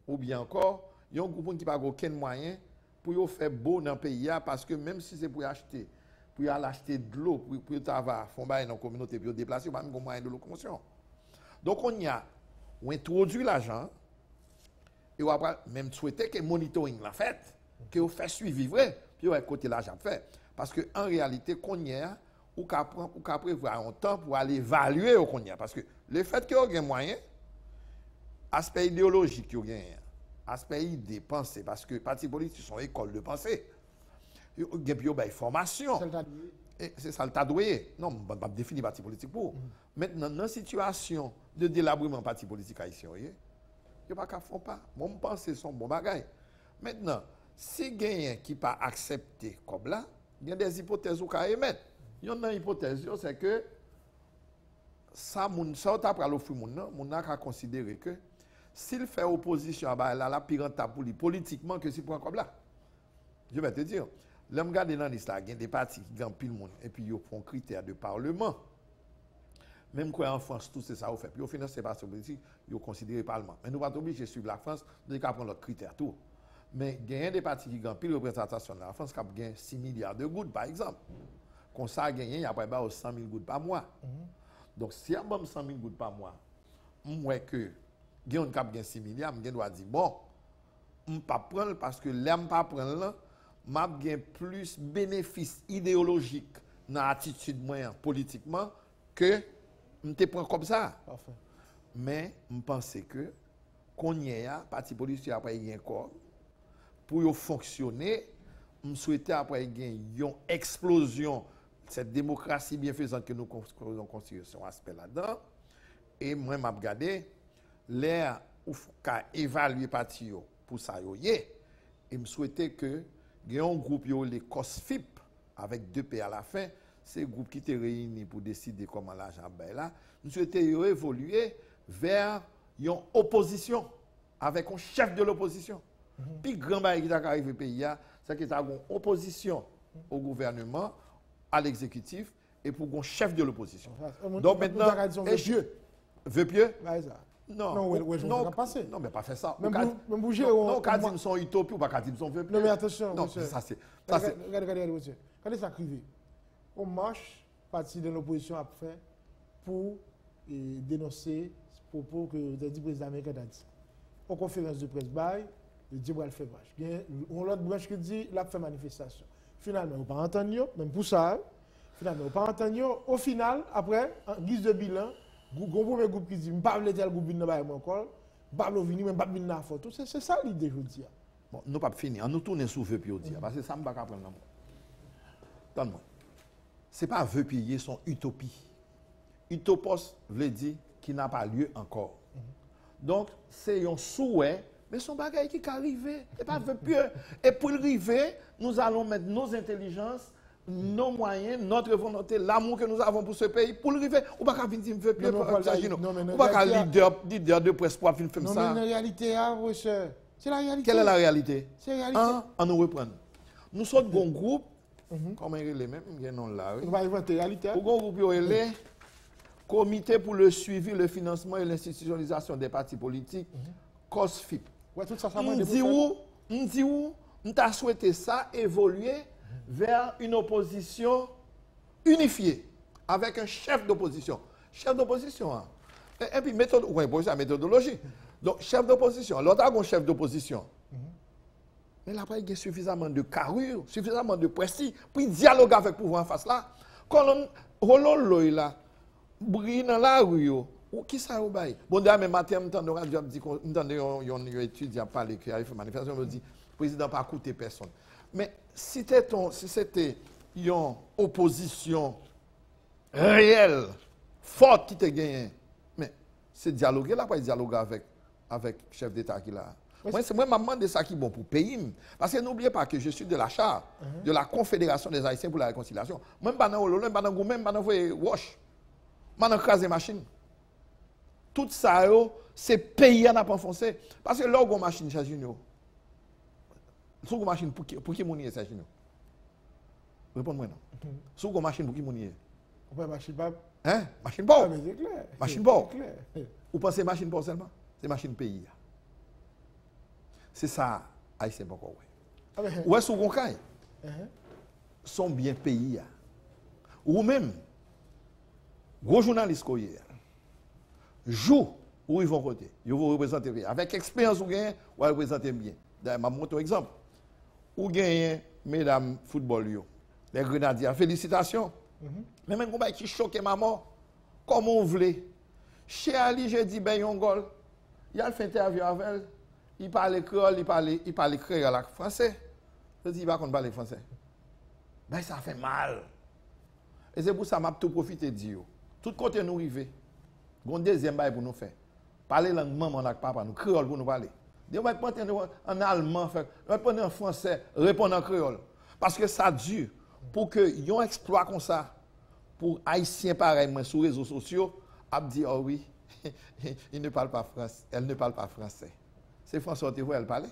Ou bien encore, il y a un groupe de monde qui n'a pas aucun moyen pour faire beau dans le pays parce que même si c'est pour acheter, pour aller acheter de l'eau, pour avoir fond dans la communauté, pour déplacer, pas même moyen de locomotion. Donc on y a introduit l'argent et on a même souhaité que le monitoring l'a fait, que on fait suivi vrai, puis on a côté l'argent fait. Parce que en réalité, qu'on y a, ou qu'à prévoir un temps pour aller évaluer au qu'on y a. Parce que le fait qu'il y a un moyen, aspect idéologique qu'il y a, aspect idée, pensée, parce que les partis politiques sont écoles de pensée. Il y a une formation. C'est ça le tadoué. Non, je ne vais pas définir parti politique pour. Maintenant, dans une situation de délabrement parti politique haïtien, il n'y a pas qu'à faire pas. Moi, je pense que c'est un bon bagage. Maintenant, si il y a qui n'a pas accepté comme là, il y a des hypothèses qu'on peut émettre. Il y a une hypothèse, c'est que ça, après l'offre, on a considéré que s'il fait opposition à la plus rentable pour lui politiquement que s'il prend comme là. Je vais te dire, l'homme garde dans l'histoire, il y a des partis qui gagnent pile monde et puis ils font critères de parlement. Même quoi en France, tout c'est ça au fait. Puis au final, c'est pas politique, ils considèrent le parlement. Mais nous ne sommes pas obligés de suivre la France, nous devons prendre leurs critères tout. Mais il y a des partis qui gagnent pile représentation dans la France qui gagnent 6 milliards de gouttes par exemple. Comme ça, il y a après 100 000 gouttes par mois. Donc si il y a 100 000 gouttes par mois, moi que il y a 6 milliards, je dois dire bon, je ne vais pas prendre parce que là, je ne pas prendre là, j'ai plus de bénéfices idéologiques dans l'attitude moyenne politiquement que je ne prends comme ça. Parfait. Mais je pense que qu'on y a, parti politique après il y a encore pour fonctionner, je souhaite après il y a une explosion cette démocratie bienfaisante que nous construisons sur un aspect là-dedans. Et moi, je regardé l'air où il faut évaluer parti pour ça. Et je souhaitais que il y ait un groupe, les COSFIP, avec 2 P à la fin, c'est un groupe qui était réuni pour décider comment l'argent est là. Je souhaitais évoluer vers une opposition, avec un chef de l'opposition. Puis, grand bail qui est arrivé au pays, c'est qu'il y a une opposition au gouvernement, à l'exécutif, et pour un chef de l'opposition. Donc maintenant, vœu pieux? Non, non, non, mais pas faire ça. Même bouger. Non, quand ils sont utopie ou pas quand ils sont vœu pieux. Non, mais attention, non, monsieur. Ça, c'est. Regardez, monsieur. Quand ça arrive, on marche, parti de l'opposition a fait pour dénoncer ce propos que le président américain a dit. En conférence de presse, il dit qu'il va faire marche. Il y a une autre branche qui dit qu'il a fait manifestation. Finalement, on n'a pas entendu, même pour ça. Finalement, on n'a pas entendu. Au final, après, en guise de bilan, le premier groupe qui dit je ne vais pas tel groupe ne va pas encore, je ne vais pas venir, je ne vais pas venir dans la photo. C'est ça l'idée, je dis. Bon, nous ne pas finir. Nous tournons sous vœu pieux, parce que ça ne va pas prendre l'amour. Donne-moi. Ce n'est pas vœu pieux, c'est une utopie. Utopos veut dire qui n'a pas lieu encore. Donc, c'est un souhait, mais son bagage qui arrive. Et pas vœu pieux. Et pour le arriver, nous allons mettre nos intelligences, nos moyens, notre volonté, l'amour que nous avons pour ce pays, pour le arriver. Ou pas qu'à venir vœu pieux, ou pas qu'à leader de presse pour faire ça. Non, mais la réalité, c'est la réalité. Quelle est la réalité? C'est la réalité. On nous reprend. Nous sommes un groupe, comment il est même, il y a un nom là. On va inventer la réalité. Un groupe, il est Comité pour le suivi, le financement et l'institutionnalisation des partis politiques, COSFIP. Ouais, tout ça, on dit où, on t'a souhaité ça évoluer vers une opposition unifiée, avec un chef d'opposition. Chef d'opposition, hein. Et puis méthodologie. Donc, chef d'opposition. L'autre a un chef d'opposition. Mais là, il y a suffisamment de carrure, suffisamment de prestige, pour dialoguer avec le pouvoir en face là. Quand on là, brille dans la rue, ou qui ça ou bail? Bon, demain matin, on étudiant à parler qui a fait manifestation, on dit, le président n'a pas coûté personne. Mais si c'était une opposition réelle, forte qui te gagne, mais c'est dialoguer là, pas dialoguer avec le chef d'État qui l'a. Moi, c'est moi, maman de ça qui est bon pour le pays. Parce que n'oubliez pas que je suis de la charte de la Confédération des Haïtiens pour la réconciliation. Même pas dans le même pas dans même pas dans wash. Maintenant, craser machine. Tout ça, c'est pays à n'a pas enfoncé. Parce que là, on machine chez nous. Si on machine pour qui mon est chez nous? Réponds-moi non. Si on machine pour qui mon est? On peut machine pas. Hein? Machine pas. Mais c'est clair. Machine pas. Vous pensez machine pas seulement? C'est machine pays. C'est ça, Haïtien pas encore. Ou est-ce qu'on caille? Sont bien pays. Ou même, gros journalistes qui jouent où ils vont voter. Ils vont représenter bien. Avec expérience ou gain, ou représenter bien. D'ailleurs, je vais montrer un exemple. Ou gagnez, mesdames, football, les Grenadiers. Félicitations. Mais même combat qui choque maman, comme on voulait. Chez Ali, j'ai dit, ben, yon gol. Il a fait interview avec elle. Il parle créole, il parle créole français. Je dis, il va qu'on parle français. Ben, ça fait mal. Et c'est pour ça que je tout profité de dire. Tout côté nous arrivons. Un deuxième bail pour nous faire. Parler langue maman avec papa, nous créole pour nous parler. On va prendre en allemand, on va prendre en français, répondre en créole. Parce que ça dure. Pour que yon exploit comme ça, pour Haïtiens pareil, sur les réseaux sociaux, a dit, oh oui, il ne parle pas français, elle ne parle pas français. C'est François Théo, elle parlait.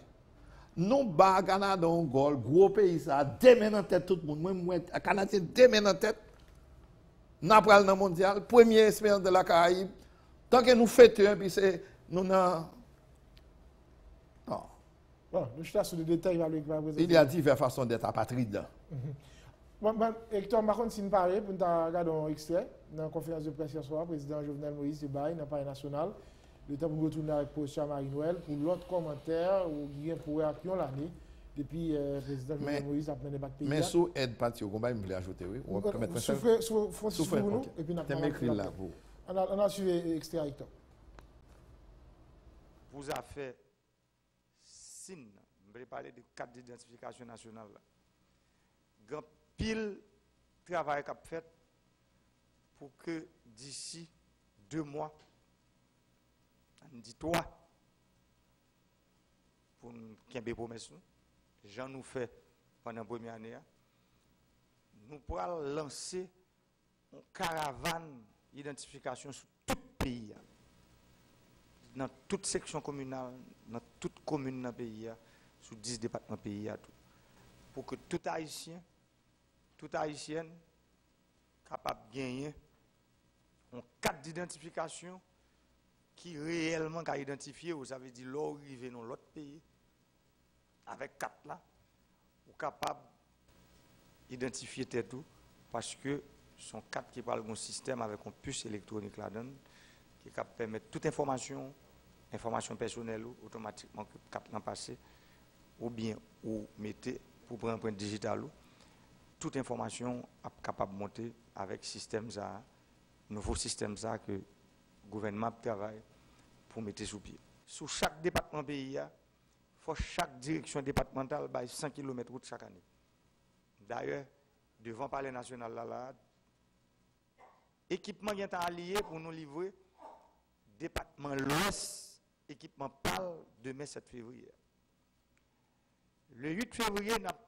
Nous, Ghana, dans gros pays, ça, démène en tête tout le monde. Moi, Canadien, démène en tête. Nous avons dans le mondial, première expérience de la Caraïbe. Tant que nous fêtons, puis c'est. Nous n'avons. Non. Bon, nous sommes sur les détails. Il y a diverses façons d'être apatride. Hector, par contre, si nous parlons, pour nous regarder un extrait, dans la conférence de presse hier soir, le président Jovenel Moïse est dans le Palais national. Le temps pour retourner avec position à Marie-Noël pour l'autre commentaire ou bien pour réaction l'année depuis le président Jovenel Moïse a mené bac pays. Mais sous aide parti au combat, il me voulait ajouter, oui. On va mettre Francis pour nous et puis on a suivi extrait Hector. Vous avez fait signe, je vais parler de carte d'identification nationale. Grand pile travail qu'a fait pour que d'ici 2 mois, on dit 3, pour nous faire des promesses, Jean nous fait pendant la première année, nous pourrons lancer une caravane d'identification sur tout le pays. dans toute section communale, dans toute commune dans le pays, sous 10 départements pays, pour que tout Haïtien, toute Haïtienne, capable de gagner un cadre d'identification qui réellement a identifié, vous avez dit, là, arriver dans l'autre pays, avec 4 là, ou capable d'identifier tout, parce que son 4 qui parle d'un système avec un puce électronique là-dedans, qui permet toute information personnelle, automatiquement, que 4 ans passé, ou bien, ou mettez, pour prendre un point digital, toute information est capable de monter avec système ça, nouveau système ça que le gouvernement travaille pour mettre sous pied. Sous chaque département pays, il faut chaque direction départementale bailler 100 km route chaque année. D'ailleurs, devant le palais national là, équipement qui est allié pour nous livrer département l'Ouest, équipement PAL demain 7 février. Le 8 février, nous avons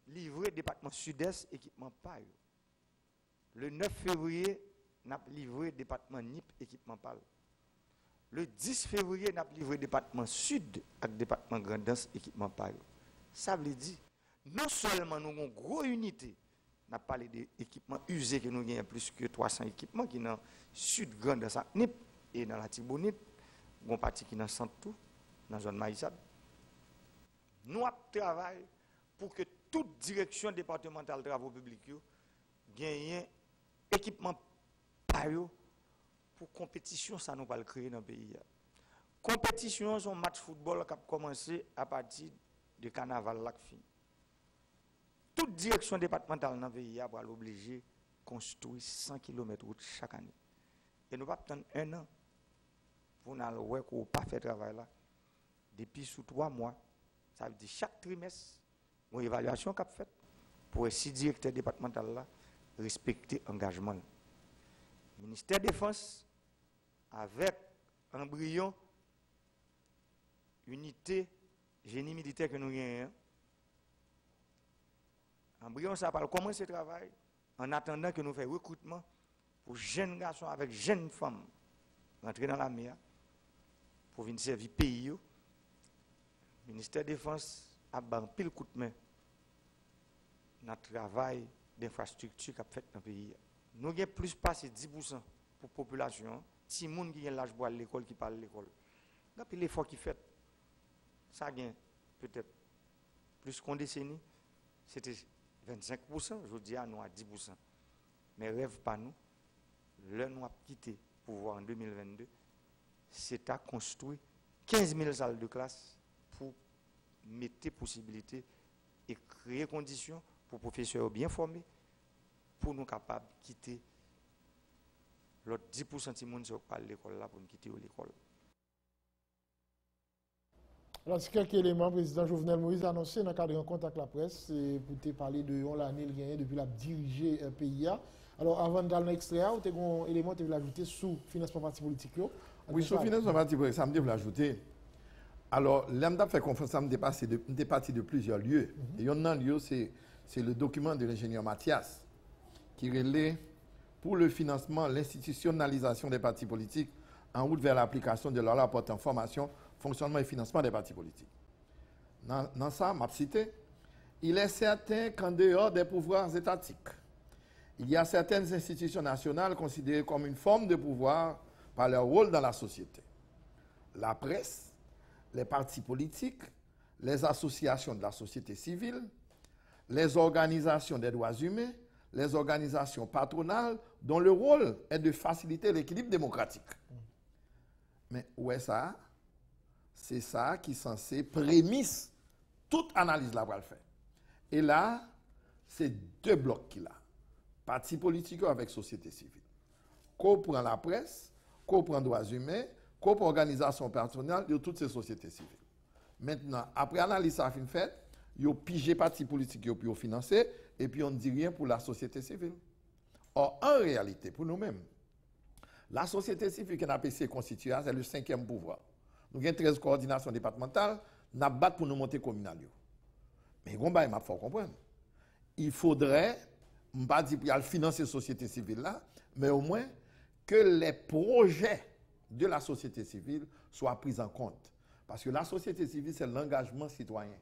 livré département Sud-Est, équipement PAL. Le 9 février, nous avons livré département NIP, équipement PAL. Le 10 février, nous avons livré département Sud avec département Grandance, équipement PAL. Ça veut dire, non seulement nous avons une grosse unité, nous avons parlé d'équipements usés que nous avons plus que 300 équipements qui sont dans Sud Grandance, NIP et dans la Tibonite, nous avons partie qui est dans le centre tout, dans la zone Maïsade. Nous travaillons pour que toute direction départementale de travaux publics gagne équipement pour compétition, ça nous va le créer dans le pays. Compétition, c'est un match football qui a commencé à partir du carnaval là. Toute direction départementale dans le pays va l'obliger à construire 100 km de route chaque année. Et nous ne pouvons pas attendre 1 an pour ne pas faire travail là. Depuis sous 3 mois, ça veut dire chaque trimestre, une évaluation qu'a faite pour si directeur départemental là respecter l'engagement. Le ministère de la Défense, avec embryon, unité, génie militaire que nous avons, embryon, ça va commencer le travail en attendant que nous fassions recrutement pour jeunes garçons avec jeunes femmes rentrer dans la mer pour venir servir le pays. Le ministère de la Défense a un pile coup de main dans le travail d'infrastructure qu'a fait dans le pays. Nous avons plus passé 10% pour la population. Si les gens qui ont l'âge pour aller à l'école, qui parlent à l'école. Depuis l'effort qui fait, ça gagne peut-être plus qu'une décennie. C'était 25%, je dis à nous à 10%. Mais rêve pas nous. Là, nous avons quitté le pouvoir en 2022. C'est à construire 15 000 salles de classe pour mettre possibilité et créer conditions pour professeurs bien formés pour nous capables de quitter l'autre 10% de monde qui parle de l'école là pour nous quitter l'école. Alors, c'est quelques éléments, le président Jovenel Moïse a annoncé dans le cadre de rencontre avec la presse pour te parler de l'année gagné depuis la diriger le pays. Alors, avant d'aller dans l'extrait, tu as un élément que tu veux ajouter sous financement parti politique. Oui, sous financement parti politique, ça me dit vous l'ajouter. Alors, l'AMDA fait confiance à me départir de plusieurs lieux. Et un lieu, c'est le document de l'ingénieur Mathias qui relaie pour le financement l'institutionnalisation des partis politiques en route vers l'application de la loi portant formation, fonctionnement et financement des partis politiques. Dans ça, m'a cité, il est certain qu'en dehors des pouvoirs étatiques, il y a certaines institutions nationales considérées comme une forme de pouvoir par leur rôle dans la société. La presse, les partis politiques, les associations de la société civile, les organisations des droits humains, les organisations patronales dont le rôle est de faciliter l'équilibre démocratique. Mais où est ça? C'est ça qui est censé prémisse toute analyse là pour le faire. Et là, c'est 2 blocs qu'il a. Parti politique avec société civile. Qu'on prend la presse, qu'on prend droits humains, qu'on prend organisation patronale de toutes ces sociétés civiles. Maintenant, après analyse ça fin fait, ils ont pigé parti politique pour financer et puis on ne dit rien pour la société civile. Or, en réalité, pour nous-mêmes, la société civile qu'on a essayé de constituer, c'est le 5e pouvoir. Nous avons 13 coordinations départementales, nous avons battu pour nous monter communal. Mais il faut comprendre. Il faudrait, je ne pas dire pour financer la société civile là, mais au moins que les projets de la société civile soit prise en compte. Parce que la société civile, c'est l'engagement citoyen.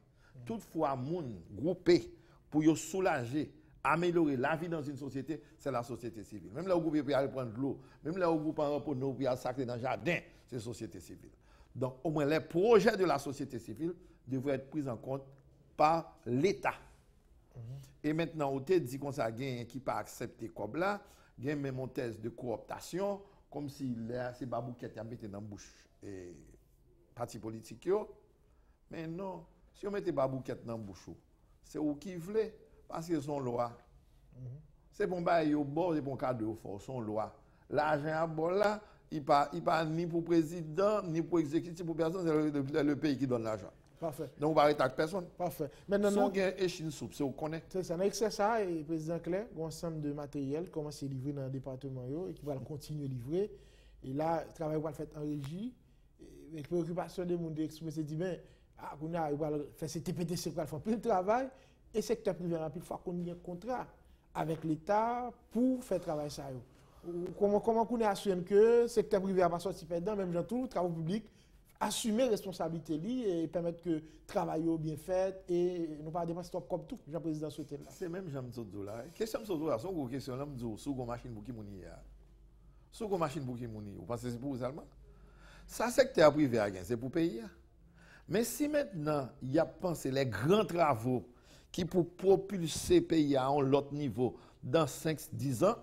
Toutefois, moun groupé pour yo soulager, améliorer la vie dans une société, c'est la société civile. Même là où vous pouvez aller prendre de l'eau, même là où vous pouvez pour nous pour aller sacrer dans le jardin, c'est la société civile. Donc, au moins, les projets de la société civile devraient être pris en compte par l'État. Et maintenant, on te dit qu'on a quelqu'un qui pas accepté comme là, il y a même une thèse de cooptation, comme si c'est Babouquet qui a mis dans la bouche et parti politique. Mais non, si on mettait Babouquet dans la bouche, c'est où qui voulait, parce que son loi. C'est bon, au bord, c'est bon cadeau fort, son loi. L'argent à bord là, il pas ni pour président, ni pour exécutif, pour personne, c'est le pays qui donne l'argent. Parfait. Donc, on va arrêter avec personne. Parfait. Maintenant, si on gagne échine soupe, c'est on connaît. C'est ça. Dans l'excès ça, et le président Claire, un ensemble de matériel commence à livrer dans le département et qui va continuer à livrer. Et là, le travail va être fait en régie. Et les préoccupations des gens exprimer, c'est dit, ben, on a fait ce TPTC pour faire plus de travail. Et le secteur privé rapide, il faut qu'on ait un contrat avec l'État pour faire travail ça. Comment on assume que le secteur privé n'a pas sorti perdant, même dans tout le travail public, assumer responsabilité et permettre que le travail soit bien fait et ne pas dépasser comme tout, le président souhaité là. C'est même Jean Mzodo là. Question Mzodo là, c'est une question là, Mzodo, sous une machine pour qui mouni ya. Sous une machine pour qui mouni, vous pensez que c'est pour vous allemands? Ça secteur privé à c'est pour payer. Mais si maintenant, il y a pensé les grands travaux qui pour propulser le pays à un autre niveau dans 5-10 ans,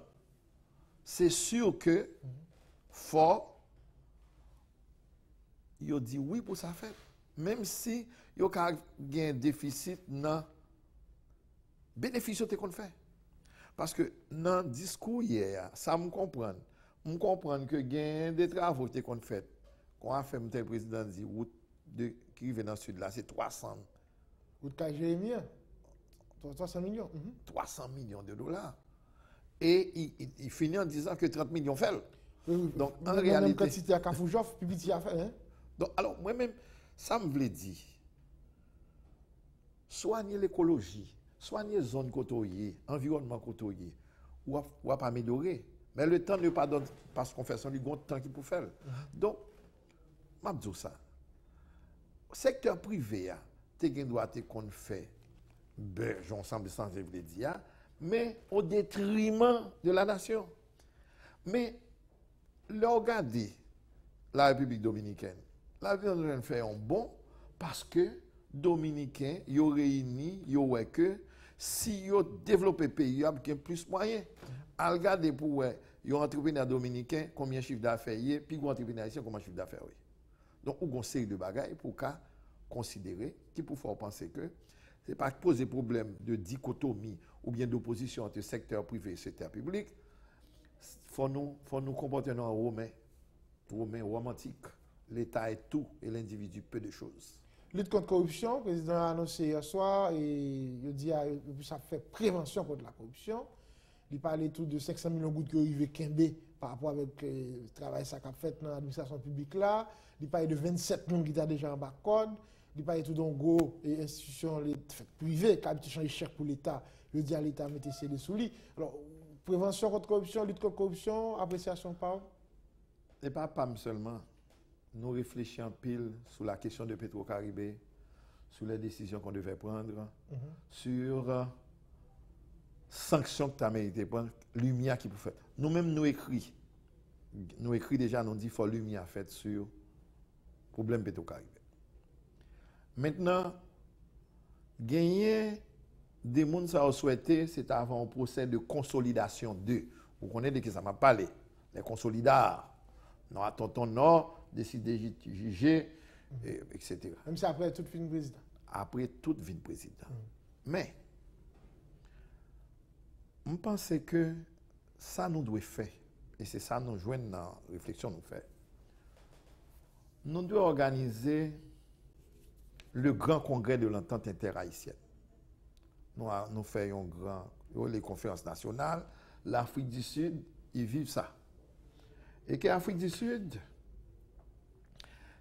c'est sûr que fort il dit oui pour ça faire. Même si il y a un déficit dans le bénéfice qu'on fait. Parce que dans le discours hier, ça me comprend. Je comprends que il y a des travaux qu'on fait. Quand a fait le président dit route qui vient dans le sud là, c'est 300. Route Jérémie, 300 millions. 300 millions de dollars. Et il finit en disant que 30 millions fait. Donc en réalité. Même quand c'était à Kafoujof, puis petit a fait. Hein? Donc, alors, moi-même, ça me veut dire, soigner l'écologie, soigner les zones côtoyées, environnement côtoyé, ou pas améliorer. Mais le temps ne pas donne, parce qu'on fait ça, il y a un temps qu'il peut faire. Donc, je dis ça. Le secteur privé, il doit être qu'on fait, j'ensemble sans je le dire, mais au détriment de la nation. Mais, regardez la République dominicaine. La vie fait un bon parce que les Dominicains, ils ont réuni, ils ont que si ils ont développé le pays, ils ont plus de moyens. À regarder pour les entrepreneurs dominicains, combien de chiffre d'affaires il y a, puis les entrepreneurs haïtiens, combien de chiffre d'affaires il y a. Donc, on a une série de bagages pour considérer, qui pour faire penser que ce n'est pas poser problème de dichotomie ou bien d'opposition entre secteur privé et secteur public. Il faut nous comporter en romain romantique. L'État est tout et l'individu peu de choses. Lutte contre la corruption, le président a annoncé hier soir et il dit que ça fait prévention contre la corruption. Il parlait tout de 500 millions de gouttes qui arrivent Kembe par rapport avec le travail ça qu'a fait dans l'administration publique là. Il parlait de 27 millions qui étaient déjà en bas code. Il parlait tout d'un gros institutions privées qui ont changé cher pour l'État. Il dit à l'État de mettre ses sous lui. Alors, prévention contre la corruption, lutte contre la corruption, appréciation par. Ce n'est pas PAM seulement. Nous réfléchissons en pile sur la question de Petro-Caribé, sur les décisions qu'on devait prendre, sur sanctions que tu as mérité prendre, lumière qui peut faire. Nous-mêmes, nous écrit déjà, nous dit qu'il faut lumière faite sur le problème Petro-Caribé. Maintenant, gagner des gens qui ont souhaité, c'est avant un procès de consolidation d'eux. Vous connaissez de qui ça m'a parlé, les consolidateurs. Non, à tonton Nord, décider de juger, etc. Même si après toute fin président. Après toute vie de président. Mais, je pense que ça nous doit faire, et c'est ça nous joignons dans la réflexion nous fait. Nous devons organiser le grand congrès de l'entente interhaïtienne. Nous faisons les conférences nationales. L'Afrique du Sud, ils vivent ça. Et que l'Afrique du Sud,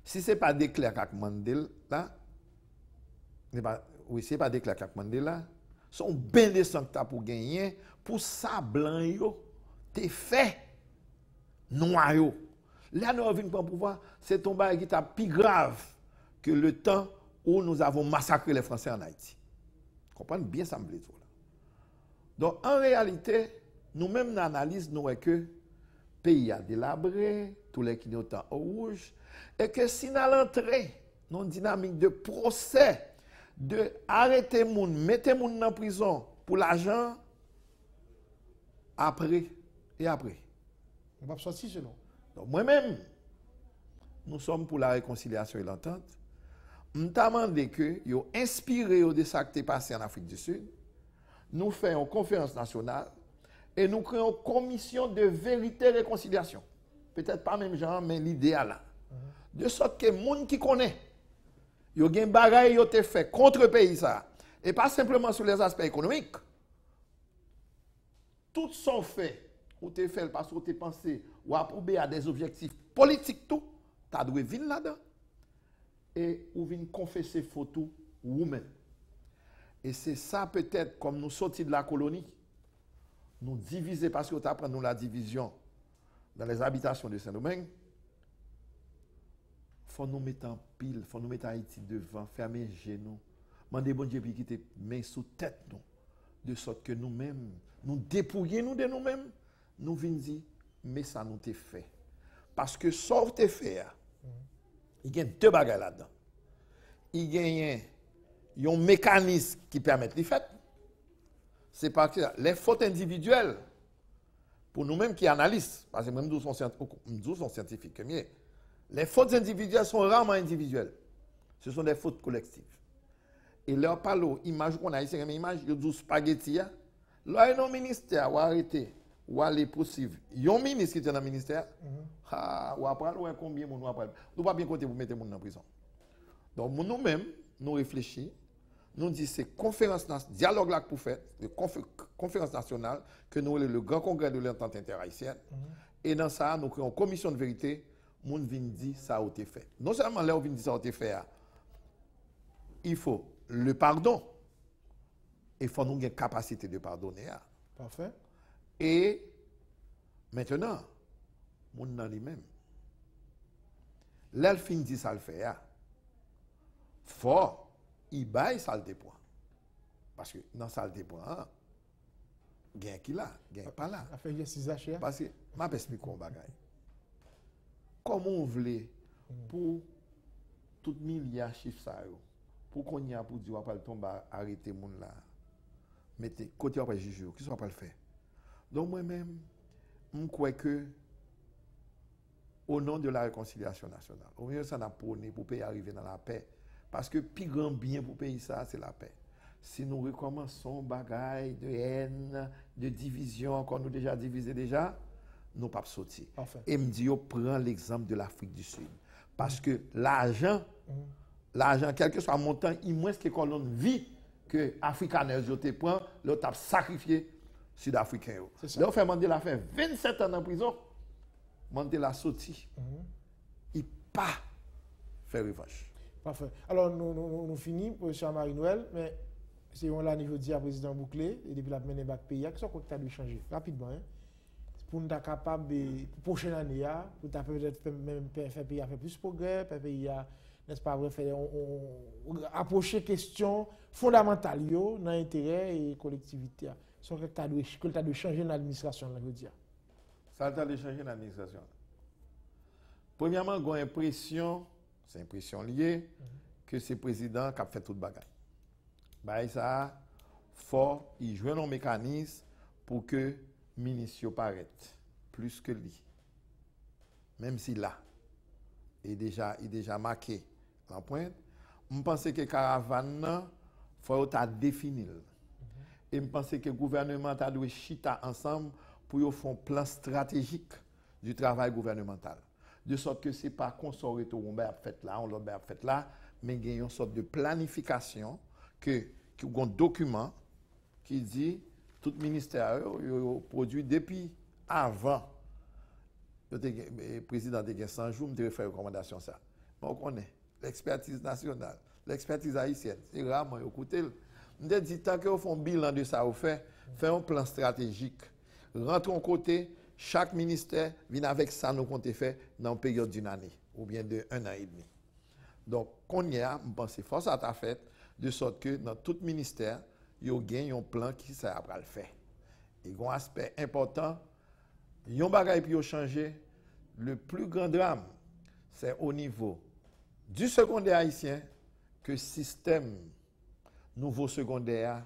si ce n'est pas déclaré avec Mandela, si ce n'est pas déclaré avec Mandela, sont bien des sanctas pour gagner, pour ça blanc yo, te fait noir yo. Là, nous revenons pour pouvoir, c'est un bagage qui est plus grave que le temps où nous avons massacré les Français en Haïti. Comprenez bien ça me plaît tout là. Donc, en réalité, nous-mêmes, dans l'analyse, nous voyons que le pays a délabré, tous les clignotants au rouge, et que si nous entrons dans une dynamique de procès, de arrêter les gens, mettre les gens en prison pour l'argent, après et après. On va sortir selon. Donc, moi-même, nous sommes pour la réconciliation et l'entente. Nous demandons que vous inspirez de ce qui est passé en Afrique du Sud. Nous faisons une conférence nationale et nous créons une commission de vérité et réconciliation. Peut-être pas même genre, mais l'idéal là. De sorte que les gens qui connaissent, ils ont des bagailles qui ont été faits contre le pays. Ça. Et pas simplement sur les aspects économiques. Tout sont faits, ou tu fait parce que tu pensé, ou approuvé à des objectifs politiques, tout, tu as dû venir là-dedans. Et ou venir confesser photo vous-même. Et c'est ça peut-être, comme nous sortis de la colonie, nous diviser, parce que tu apprends nous la division dans les habitations de Saint-Domingue, il faut nous mettre en pile, il faut nous mettre Haïti devant, fermer les genoux, demander bon Dieu qui te met sous tête nous, de sorte que nous-mêmes, nous dépouillons de nous-mêmes, nous venons dire, mais ça nous t'est fait. Parce que sauf t'es fait, il y a deux bagages là-dedans. Il y a un mécanisme qui permet de le faire. C'est parce que les fautes individuelles, pour nous-mêmes qui analysent, parce que même nous sommes scientifiques, les fautes individuelles sont rarement individuelles. Ce sont des fautes collectives. Et leur parle, image qu'on a ici, une image, il y a du spaghetti. Là, il y a un ministère, ou arrêté, ou aller poursuivre. Il y a un ministre qui est dans le ministère. Ou après, ou combien de monde après. Nous ne pas bien compter pour mettre les gens en prison. Donc, nous-mêmes, nous réfléchissons. Nous disons c'est conférence dialogue là pour faire, conférence nationale, que nous avons le grand congrès de l'entente interhaïtienne. Et dans ça, nous créons une commission de vérité. Nous venons dire ça a été fait. Non seulement là, on vient dire ça a été fait, il faut le pardon. Il faut nous avoir une capacité de pardonner. Parfait. Et maintenant, nous dans lui-même. Là, il finit dit ça le fait. Fort. Il baille saleté point. Parce que dans saleté point, gain qui là, gain pas là. Parce que, je vais expliquer un bagage. Comment on voulait, pour tout milliard de chiffres, pour qu'on y a pour dire, on va tomber arrêter les gens là, mettez côté après juger, qui ne va pas le faire. Donc moi-même, je crois que, au nom de la réconciliation nationale, au mieux, ça n'a pas pour pays arriver dans la paix. Parce que le plus grand bien pour le pays, c'est la paix. Si nous recommençons bagaille de haine, de division, encore nous déjà divisés déjà, nous ne pouvons pas sortir. Et me dit, prends l'exemple de l'Afrique du Sud. Parce que l'argent, quel que soit le montant, il moins que l'on vit que les Africains prennent, l'autre a sacrifié Sud-Africains. Là, on fait Mandela fait 27 ans en prison. Mandela sorti. Il n'a pas fait revanche. Parfait. Alors, nous finissons, M. Marie-Noël, mais c'est un niveau de président bouclé, et depuis la mené bac pays, qu'est-ce que tu as dû changer rapidement, hein? Pour nous être capable, pour la prochaine année, pour peut-être même faire pays à faire plus de progrès, faire pays à, n'est-ce pas, faire approcher les questions fondamentales dans l'intérêt et la collectivité. C'est ce que tu as dû changer dans l'administration, là, je veux dire. Ça a dû changer dans l'administration. Premièrement, j'ai l'impression, c'est une impression liée, que c'est le président qui a fait tout le bagage. Bah, ça, fort, il joue un mécanisme pour que le ministre paraisse plus que lui. Même s'il là, il est déjà marqué la pointe. Je pense que la caravane, il faut définir. Et je pense que le gouvernement doit chita ensemble pour faire un plan stratégique du travail gouvernemental. De sorte que ce n'est pas qu'on sort on va faire là, on va faire là, mais il y a une sorte de planification qui a un document qui dit tout ministère produit depuis avant. Le président a 100 jours, je fait une recommandation ça. Donc on est l'expertise nationale, l'expertise haïtienne, c'est rarement écouté. On a dit tant qu'on fait un bilan de ça, on fait un plan stratégique, rentre en côté, chaque ministère vient avec ça nous compte fait dans une période d'une année ou bien de 1 an et demi. Donc, qu'on y a, je pense que force à ta fête, de sorte que dans tout ministère, il y a un plan qui sert à le faire. Et un aspect important, il y a un bagage qui a changé. Le plus grand drame, c'est au niveau du secondaire haïtien que le système nouveau secondaire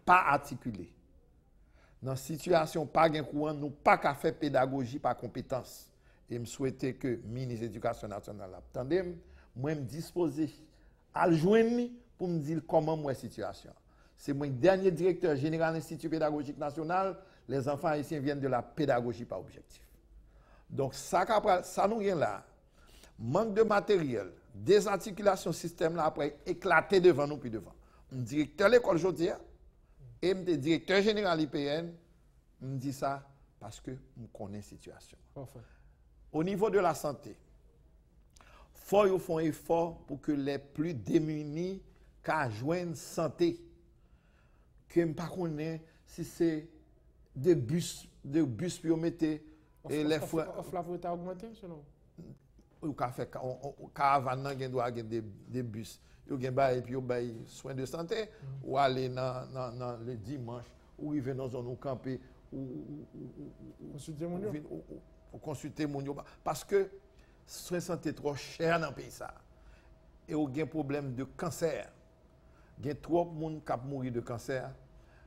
pas articulé. Dans la situation pas de courant, nous pas qu'à faire pédagogie par compétence. Et je souhaitais que le ministre de l'Éducation nationale attendait, moi me disposer à le joindre pour me dire comment moi la situation. C'est mon dernier directeur général de l'Institut pédagogique national. Les enfants haïtiens viennent de la pédagogie par objectif. Donc ça nous vient là. Manque de matériel, désarticulation système là après éclater devant nous puis devant. Un directeur de l'école aujourd'hui et un directeur général IPN me dit ça parce que je connais la situation. Parfait. Au niveau de la santé, il faut faire un effort pour que les plus démunis joignent santé. Que je ne sais pas si c'est des bus pour mettre et les fois. La voie a augmenté selon Ou caravane doit avoir des bus. Vous avez des soins de santé ou aller dans le dimanche ou arriver dans une zone où camper ou consulter mon parce que soins de santé trop cher dans le pays ça. Et vous avez un problème de cancer. Il y a trop de monde qui mourir de cancer.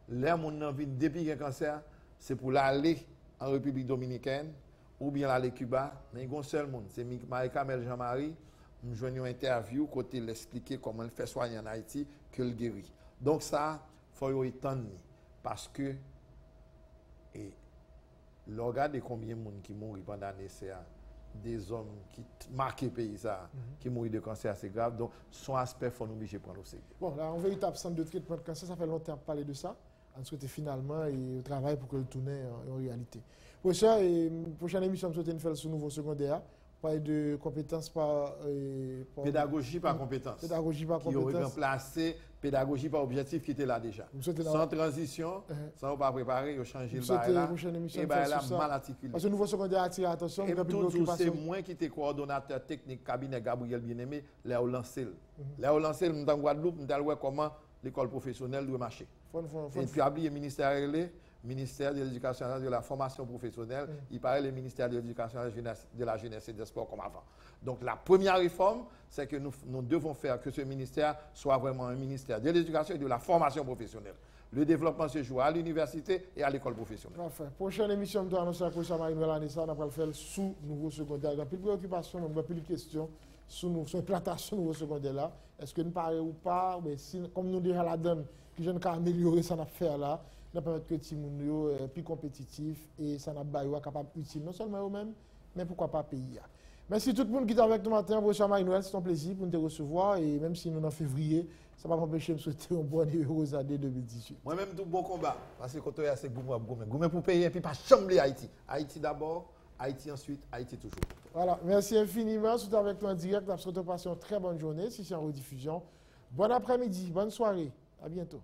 Les gens qui viennent depuis qu'il y a un cancer, c'est pour aller en République dominicaine ou bien aller à Cuba. Mais il y a un seul monde, c'est Marie-Camille Jean-Marie. Nous jouons une interview côté l'expliquer comment il fait soigner en Haïti que le guérit. Donc ça, il faut y étendre parce que regardez combien de monde qui mourent pendant l'année, c'est des hommes qui marquent le pays qui mourent de cancer, c'est grave. Donc son aspect, il faut nous obliger de prendre au sérieux. Bon, là, un véritable centre de traitement de cancer, ça fait longtemps de parler de ça. On souhaite finalement et travail pour que le tourne en réalité. Prochaine émission, nous souhaitons faire sur nouveau secondaire. Parler de compétences par pédagogie par compétence. Pédagogie par compétence. Qui aurait remplacé pédagogie par objectif qui était là déjà. Sans transition, sans pas préparer, ils ont changé le bail là. Et bail là mal articulé. Parce que le nouveau secondaire attire l'attention. Et toujours, c'est moi qui était coordonnateur technique cabinet Gabriel Bien-Aimé, là où lancé. Là où lancé, nous dans Guadeloupe, nous allons voir comment l'école professionnelle doit marcher. Et puis après, le ministère de l'Éducation et de la formation professionnelle, il paraît le ministère de l'Éducation de la jeunesse et des sports comme avant. Donc la première réforme, c'est que nous devons faire que ce ministère soit vraiment un ministère de l'Éducation et de la formation professionnelle. Le développement se joue à l'université et à l'école professionnelle. Parfait. Prochaine émission, nous allons annoncer la prochaine Marie-Noël Anessa, on va le faire sous nouveau secondaire. Il y a plus de préoccupations, il y a plus de questions sur l'implantation nouveau secondaire là. Est-ce que nous parlons ou pas? Mais si, comme nous déjà la donne, que je ne peux améliorer cette affaire là, nous permettre que Timounio est plus compétitif et ça n'a pas capable utile non seulement eux-mêmes, mais pourquoi pas pays. Merci tout le monde qui est avec nous matin. Pour Marie-Noël, c'est un plaisir pour nous te recevoir. Et même si nous sommes en février, ça ne va pas m'empêcher de me souhaiter un bon et heureux année 2018. Moi-même, tout bon combat. Parce que quand on est assez gourmet pour payer et puis pas chambrer Haïti. Haïti d'abord, Haïti ensuite, Haïti toujours. Voilà, merci infiniment. Vous êtes avec nous en direct. Nous vous souhaitons passer une très bonne journée. Si c'est en rediffusion, bon après-midi, bonne soirée. À bientôt.